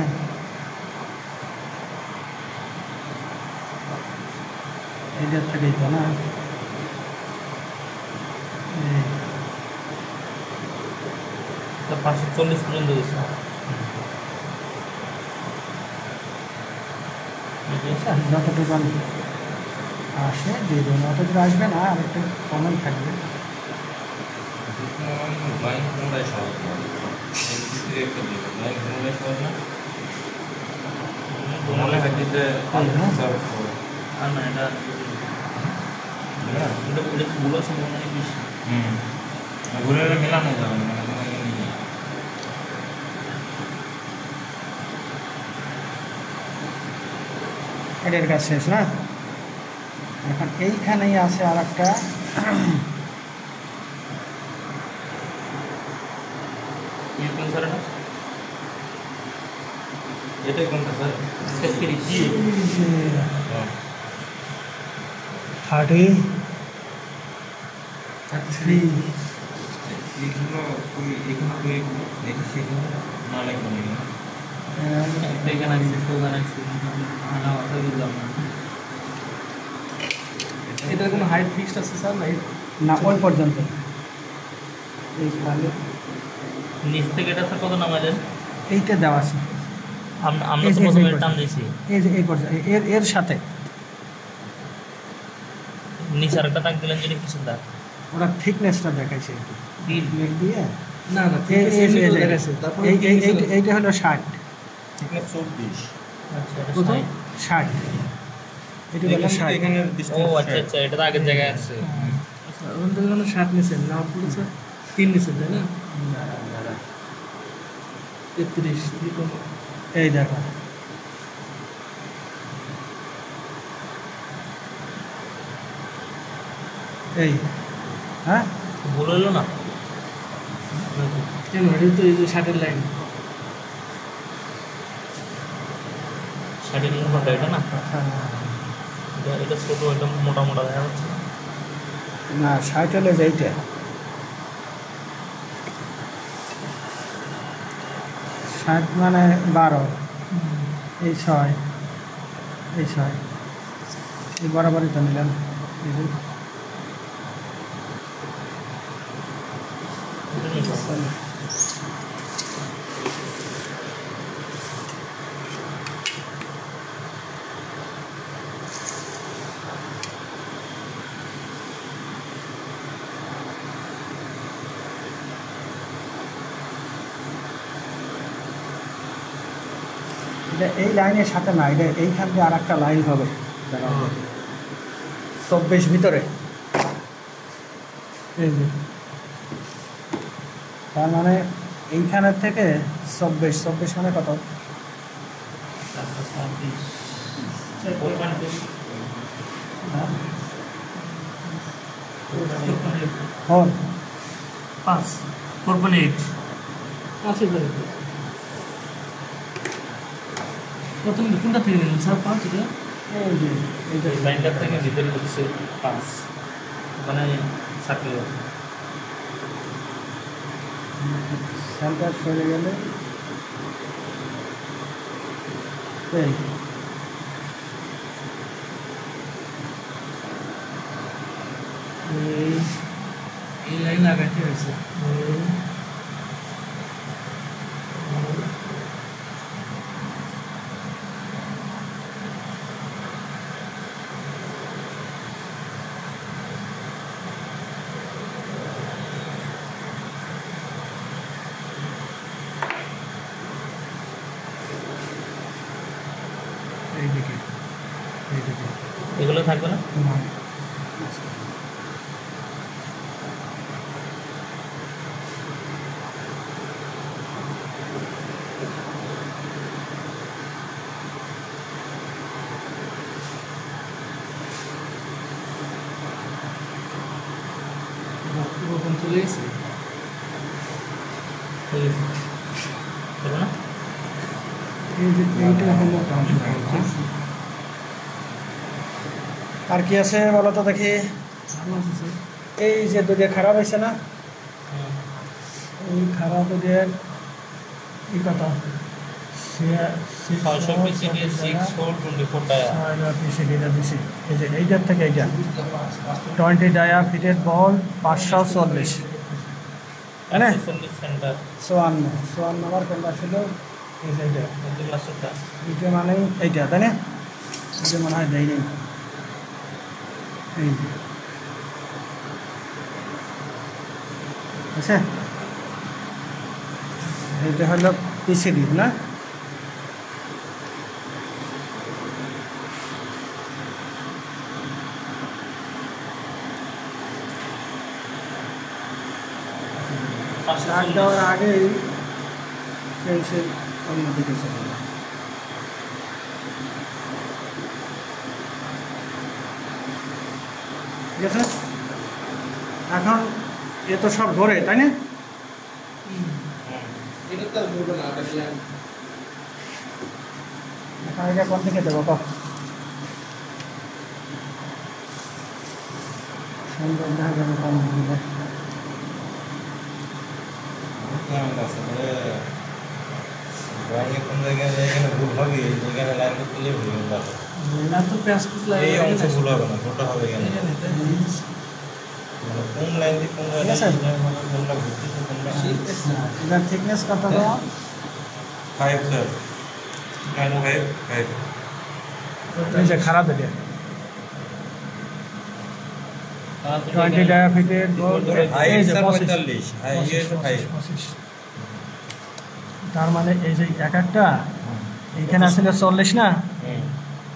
এইটার থেকেই তো না এই, 540 পর্যন্ত গেছে যতটুকু আসে দিয়ে দেবেন অতটুকু আসবে না আর একটু কমই থাকবে ড্রয়িং কোনটাই সহজ না একটা দিবে ড্রয়িং কোনটাই সহজ না মনে হয় যে আর না এটা এটা ভুলো সম্ভাবনা অনেক বেশি ঘুরে মেলানো যাবে না মানে এটার কাজ শেষ না এখন এইখানেই আছে আর একটা কোন স্যার এটা এটাই কোনটা স্যার 33 এইগুলো এখানে তো দেখি সেগুলো না লাগবে না এখানে আছে ওখানে আছে না ওটা বুঝলাম না এটার কোনো হাইট ফিক্সড আছে স্যার না না ওই পর্যন্ত এইখানে নিচ থেকে এটা স্যার কত নামালেন এইটা দেওয়া আছে আমরা তো প্রথমে টান দিয়েছি এই যে এই পর্যন্ত এর সাথে নিচে আরেকটা দাগ দিলেন যেটা কিছু দাগ ওরা থিকনেসটা দেখাইছে মেঘ দিয়ে না না তারপর এইটা হলো 60 ঠিকনা 24 আচ্ছা এটা প্রথম 60 60 এটা হলো 60 এখানে ও আচ্ছা আচ্ছা এটা তো আগের জায়গায় আছে ওখান থেকে কোনো 60 নিছেন না পুরো স্যার 3 নিছেন তাই না 33 এই দেখো এই হ্যাঁ ভুল হলো না কেন এটা তো এই যে শার্টের লাইন। শাড়ির কোনটা এটা না? এটা ছোট, এটা মোটা মোটা দেখা যাচ্ছে। না, 60 হলে যে এইটা 60 মানে 12, এই 6, এই 6, এই বরাবরই তো নিলাম। এই যে এটা নিতে হবে। এটা এই লাইনের সাথে না, এটা এইখান দিয়ে আর একটা লাইন হবে 24 ভিতরে। এই যে তার মানে এইখানের থেকে 24 মানে কত? 4.2 হ্যাঁ, হন 5 4.8 আছে করে প্রথম কোনটা থেকে নিলেন স্যার? 5 এটা এই যে এইটা এই লাইনটা থেকে ভিতরে হচ্ছে 5, মানে সার্কেল। সেন্টার সরে গেলে এই এই লাইন লাগাইতে হয়েছে। এইদিকে এইদিকে এগুলো থাকবে না? পুরোপুরি চলে গেছে। করবো না? এই যে এইটা হলো। আর কি আছে বলো তো দেখি? ভালো আছে স্যার। এই যে দুধে খারাপ হয়েছে না, এই খারাপ দুধের এই কত? 600 PCD 6 হোল 24 ডায়া। এই যে এইটার থেকে এইটা 20 ডায়া ফিটেড বল 540, তাই না? 40 সেন্টার 54 নম্বর কোনটা ছিল? এই যে এইটা, নতুন লাস্টটা। এইটা মানে এইটা, তাই না? এইটা মনে হয় দেয় নেই। এই যে আচ্ছা, এইটা হলো পিসিডি না? স্টার্ট দেওয়ার আগেই পেন্সিল অন্যদিকে চলে যায়। ঠিক আছে, এখন এ তো সব ধরে, তাই না? এখন এটা কোন থেকে দেবো? সুন্দর দেখা যাবে কোন দিকে। কোন জায়গায় এখানে ভুল হবে, এখানে লাইন করতে ভুল হবে। না তো প্যাঁচ পুচ এই লাগে অংশ ভুল হবে না, ভুলটা হবে এখানে। মানে কোন লাইন দিয়ে কোন ঠিক আছে। কোনটা ঘুরতেছে কোনটা। এটার থিকনেস কত দেওয়া? 5 স্যার, 5 এই যে খারাপ এটা 20 ডায়া ফিটেড বল, হাই এই যে স্যার 25, 45, হাই ইয়েস 5। 25। তার মানে এই যে এক একটা এইখানে আসলে 40 না,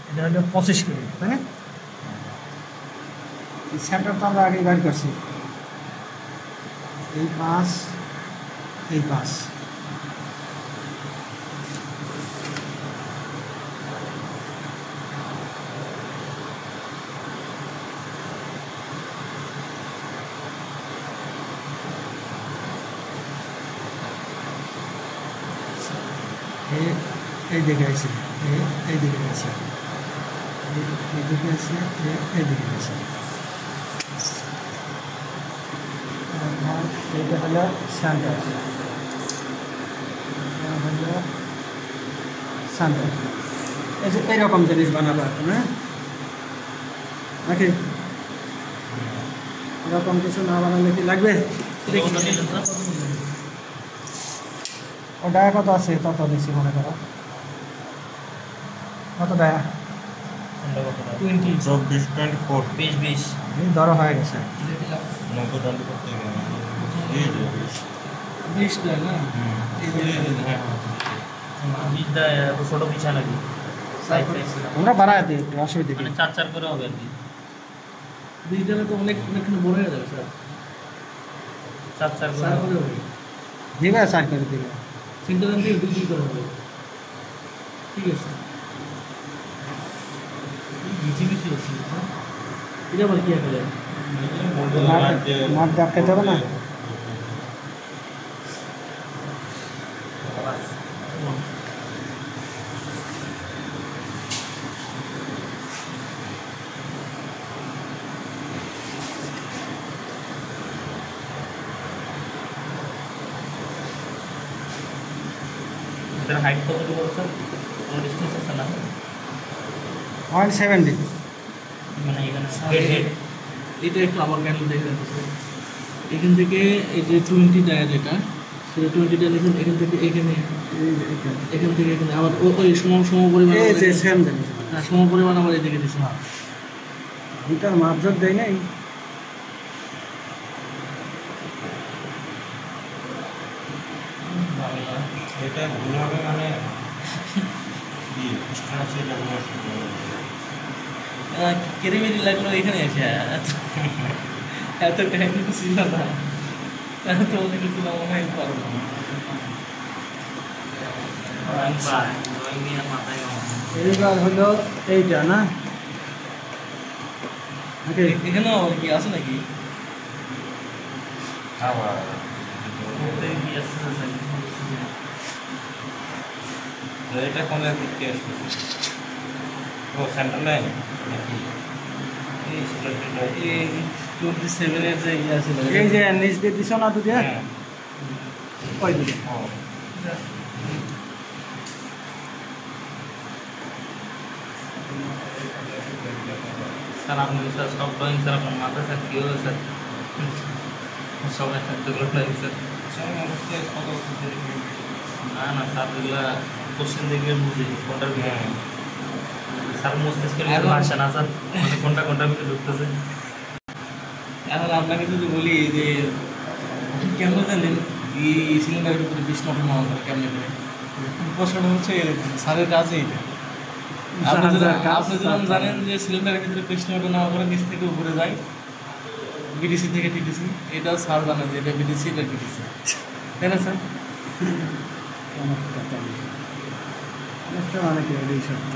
এটা হলো 25 করে, তাই না? এই সেন্টার তো আমরা আগেই বের করছি, এই 5, এই 5। এই দিকে আছে, এই দিকে আছে, এই দিকে আছে, এই দিকে আছে। এটা হলো সেন্টার, হলো সেন্টার। এই যে এইরকম জিনিস বানাবো এখন, হ্যাঁ নাকি এরকম কিছু না বানালে কি লাগবে? ও ডায়া কত আছে? তত নিচ্ছি মনে করো, কত ডায়া? 20 24 20 ধরো হয়ে গেছে। 90 20 করতে গেলে এই যে 20 দেয় না? বিশটা ছোটো পিছা নাকি সাইজ তোমরা বাড়ায় দিই একটু, অসুবিধা মানে নেই। 4 করে হবে আর কি। 20 দিলে তো অনেকখানি বড় হয়ে যাবে স্যার। 4 করে 4 হবে। করে হবে। দিবে 4 করে দিবে। সেন্টার থেকে 2 করে হবে। ঠিক আছে। বিজি বিজি আছে। এটা আবার কি হবে? মাঠ দেখাতে হবে না? এটার হাইট কতটুকু বলছেন? কোনো ডিসটেন্স আছে না? 170। মানে এখানে হেড এটা একটু আমার ক্যান্ডেল দেখে দিচ্ছে। এখান থেকে এই যে 20 ডায়া যেটা, সেটা 20 ডায়া লিখুন। এখান থেকে এখানে, এখান থেকে এখানে আবার ওই সম পরিমাণ, এই যে সেম জিনিস। হ্যাঁ সম পরিমাণ আবার এই দিকে দিচ্ছে। এটার মাপজোক দেয় নাই। এটা ভুল হবে মানে কি স্টোন আছে এটা ভুল হবে। কেরিমেরি লাগলো এখানে এসে, এত টাইম ছিল না, এত অনেক কিছু মনে হয় পারবো না। ড্রয়িং নিয়ে মাথায় এইবার হলো এইটা না? ওকে, এখানেও আবার কি আছে নাকি? আবার কি আছে এটা কোন দিকে আসছে? ও সেন্টার লাইন নাকি এই স্ট্রাকচার এই 27 এর যে ইয়ে আছে, এই যে নিচ দিয়ে দিছো না দুটো? হ্যাঁ ওই দুটো। ও স্যার আপনি স্যার সব ড্রয়িং স্যার আপনার মাথায় স্যার কী হবে স্যার? সব একটা ড্রয়িং স্যার। না না স্যার এগুলা কোশ্চেন দেখলে বুঝি কোনটার ভিতরে স্যার মস্তিষ্কের ভিতরে আসে না স্যার, মানে কোনটার ভিতরে ঢুকতেছে। এখন আপনাকে যদি বলি যে কেমন জানেন এই সিলিন্ডারের ভিতরে 20 নট নেওয়া করে কেমনে করে? প্রশ্নটা হচ্ছে স্যারের কাজে এটা। আপনি যেরকম জানেন যে সিলিন্ডারের ভিতরে 20 নট নেওয়া করে নিচ থেকে উপরে যায় বিডিসি থেকে টিটিসি, এটাও স্যার জানে যে এটা বিডিসি, এটা টিটিসি, তাই না স্যার? অনেকটা অনেক এই সত্য।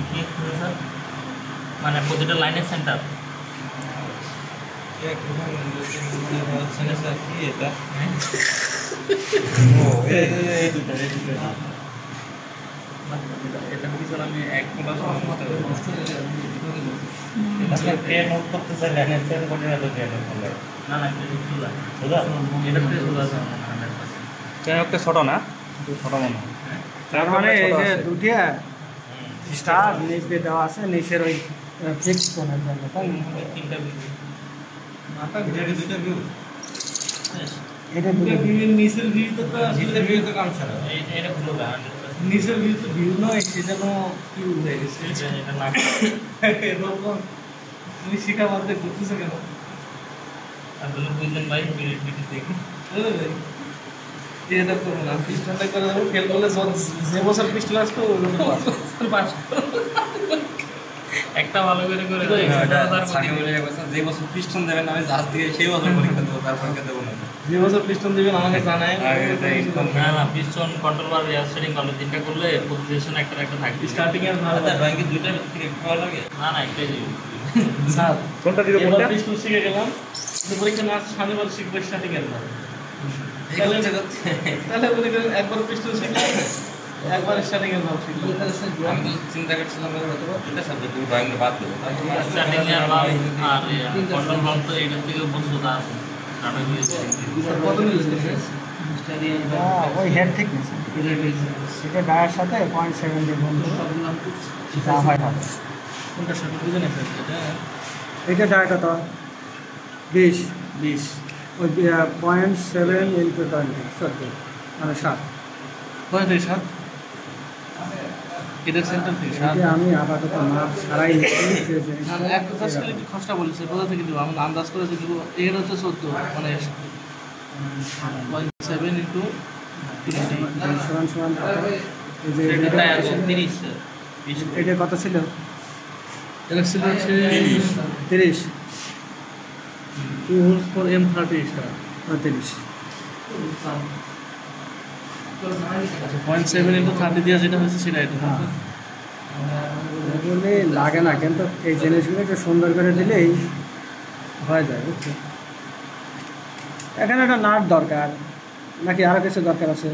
কি হচ্ছে স্যার? মানে প্রতিটা লাইনের সেন্টার কি এটা ও এই দুটো এটা পিছনে আমি এক ক্লাস এটা কে নোট করতে চাই লাইনের সেন্টার কোনটা তো কে নোট করলে না না এটা সোজা বুঝা এটা সোজা আছে কেন একটা ছোট না? ছোট মনে হয়। তার মানে এই যে দুটো স্টার নিচ দিয়ে দেওয়া আছে, নিচের ওই ফিক্স কোণের জন্য, তাই না? তিনটা বিন্দু মাথা এটা দুটো ভিউ এটা দুটো নিচের ভিউতে তো জিতে ভিউ তো কাম ছাড়া এটা ভুল হবে নিচের ভিউ তো ভিউ নয়, সেটা তো কি হয়ে গেছে। এটা না এরকম তুমি শিখা বাদ দিয়ে ঘুরতেছো কেন? আসলে বুঝলেন ভাই বিটি দেখি এটা করবো না, পিস্টনটা করে দেবো। ফেল করলে যে বছর পিস্টন আসবে ওই বছর পাস। একটা ভালো করে করে যে বছর পিস্টন দেবেন আমি জাহাজ দিয়ে সেই বছর পরীক্ষা দেবো, তার পরীক্ষা দেবো না। যে বছর পিস্টন দিবেন আমাকে জানায়। না না পিস্টন কন্ট্রোল বার এয়ার সেটিং করলে তিনটা করলে পজিশন একটা থাকবে। স্টার্টিং এর ভালো ব্যাংকে দুইটা থেকে ভালো লাগে না না একটাই দিবি। স্যার কোনটা দিবে এবার কোনটা? পিস্টন শিখে গেলাম, যে পরীক্ষা না শনিবার শিখবো স্টার্টিং এর ভালো। তাহলে মনে করেন একবার পিস্টন শিখলে একবার স্টার্টিং এর ভাব শিখলে। আমি তো চিন্তা করছিলাম হয়তো এটা সাবজেক্ট ড্রয়িং বাদ দেবো স্টার্টিং এর ভাব আর কন্ট্রোল ভাব তো এইটার থেকে বলছো তা আছে কত নিয়েছে? ওই হেড থিকনেস এটা ডায়ের সাথে 0.7 দিয়ে বন্ধু যা হয় হবে। কোনটার সাথে বুঝে নেই এটা এটা ডায়ের কত 20 20 ওই 0.7 ইন্টু 20 সত্যি মানে 7। কয় থেকে 7? এটা সেন্টার থেকে 7। এটা আমি আপাতত মাপ ছাড়াই নিচ্ছি যে জিনিসটা এক কথা ছিল কি খসড়া বলেছে কোথা থেকে দিব আমরা আন্দাজ করে যে দিব এর হচ্ছে 14 মানে 0.7 ইনটু 20 সমান সমান কত? এই যে সেটা এটা কত ছিল? 30 এটা কত ছিল? এটা ছিল হচ্ছে 30 2 হোলস ফর M30 স্টার 30 আচ্ছা 0.7 ইনটু 30 দিয়ে যেটা হচ্ছে সেটা এটা এগুলি লাগে না, কিন্তু এই জিনিসগুলো একটু সুন্দর করে দিলেই হয়ে যায়, বুঝছো? এখানে একটা নাট দরকার নাকি আরও কিছু দরকার আছে?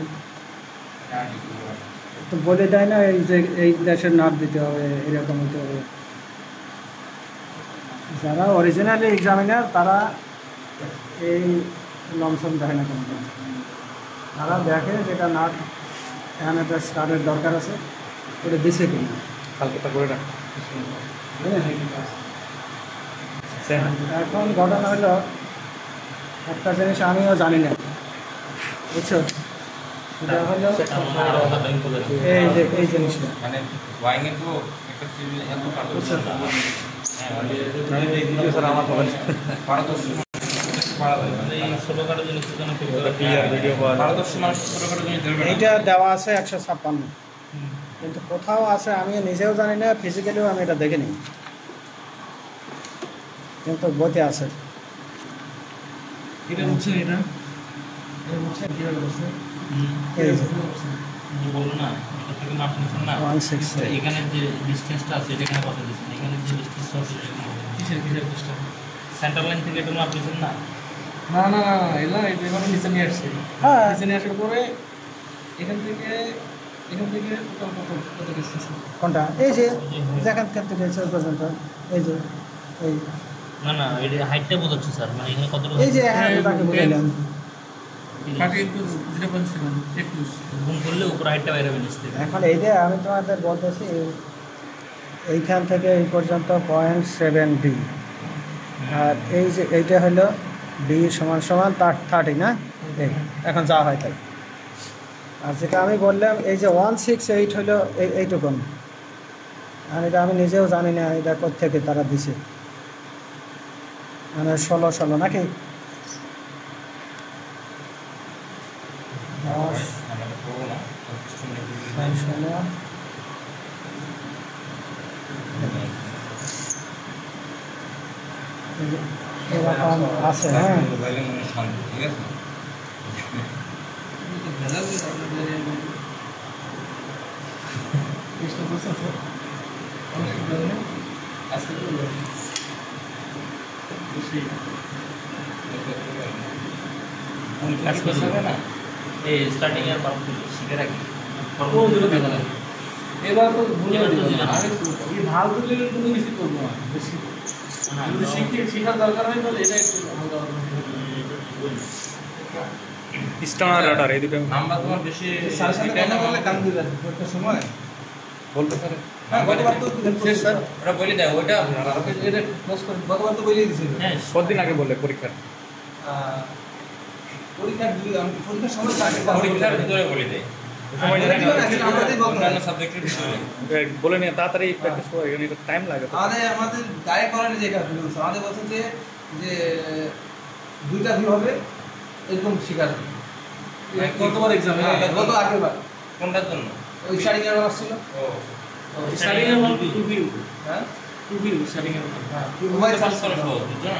তো বলে দেয় না এই যে এই দেশের নাট দিতে হবে, এরকম হতে হবে। যারা অরিজিনালি এক্সামিনার তারা এই লমসম দেখে না কোনো, তারা দেখে যেটা নাট এখানে একটা স্টারের দরকার আছে ওটা দিছে কিনা। কালকেটা করে রাখ। এখন ঘটনা হলো একটা জিনিস আমিও জানি না, বুঝছো? সেটা হলো এই জিনিসটা, মানে ড্রয়িং এ তো একটা সিভিল এত বুঝছো? স্যার আমার বলেন পারদর্শী এই ছোটখাটো জিনিসের জন্য খুব ক্লিয়ার ভিডিও পাওয়া যায়। পারদর্শী মানুষ ছোটখাটো জিনিস ধরবে না। এইটা দেওয়া আছে 156, কিন্তু কোথাও আছে আমি নিজেও জানি না, ফিজিক্যালিও আমি এটা দেখিনি, কিন্তু বইতে আছে। এটা হচ্ছে এটা হচ্ছে কিভাবে করছে এই যে বললো না এটা থেকে মাপ নিচ্ছেন না 160 এখানে যে ডিস্টেন্সটা আছে এটা এখানে কত দিচ্ছেন, এখানে যে ডিস্টেন্সটা আছে এটা এখানে কত দিচ্ছেন? কিসের চেষ্টা সেন্টার লাইন থেকে এটা মাপ নিচ্ছেন না না না না এলা এটা এবার নিচে নিয়ে আসছে। হ্যাঁ নিচে নিয়ে আসার পরে এখান থেকে টোটাল কত ডিস্টেন্স? কোনটা? এই যে যেখান থেকে এই পর্যন্ত, এই যে এই না না এটা হাইটটা বোঝাচ্ছে স্যার, মানে এখানে কতটুকু এই যে হ্যাঁ তাকে বুঝাইলাম। 30 ইনটু 0.7 21 গুণ করলে উপর হাইটটা বাইরে বেরিয়ে আসতে এখন এই যে আমি তোমাদের বলতেছি এইখান থেকে এই পর্যন্ত 0.7 ডি, আর এই যে এইটা হলো ডি সমান সমান 30 না? এই এখন যা হয় তাই। আর যেটা আমি বললাম এই যে 168 হলো এইটুকুন, আর এটা আমি নিজেও জানি না এটা কোত্থেকে তারা দিছে, মানে 16 নাকি 10 আমরা তো করবো না এরকম আছে। হ্যাঁ মোবাইলে মনে শান্তি, ঠিক আছে। চেষ্টা করছে স্যার অনেক ধরনের আজকে তো কাজ করতে হবে না এই স্টার্টিং এর পার্ট শিখে রাখি এবার তো ভুলে আমি এই ভাল বুঝলে কোনো কিছু করবো না বেশি যদি শিখার দরকার হয় তাহলে এটা একটু হালকা স্টার রাডার এই দুটো নাম্বার তোমার বেশি স্যারের সাথে কথা বললে কান দিবেন একটা সময় বলতে পারে। হ্যাঁ গতবার তো শেষ স্যার ওটা বলে দেয় ওইটা এটা ক্লোজ করে গতবার তো বলেই দিয়েছিল হ্যাঁ কতদিন আগে বললে পরীক্ষার? পরীক্ষার সময় পরীক্ষার ভিতরে বলে দেয় অন্যান্য সাবজেক্টের ভিতরে বলে নিয়ে তাড়াতাড়ি প্র্যাকটিস করে, এখানে একটু টাইম লাগে তো। আমাদের ডাইরেক্ট করার জায়গা আমাদের বলছে যে দুইটা ভিউ হবে এরকম শিকার কতবার এক্সাম গত আগেরবার কোনটার জন্য ওই স্টার্টিং এর আসছিল ও স্টার্টিং এর টু ভিউ হ্যাঁ টু ভিউ স্টার্টিং এর হ্যাঁ মোবাইল সার্চ করা সহজ বুঝছো না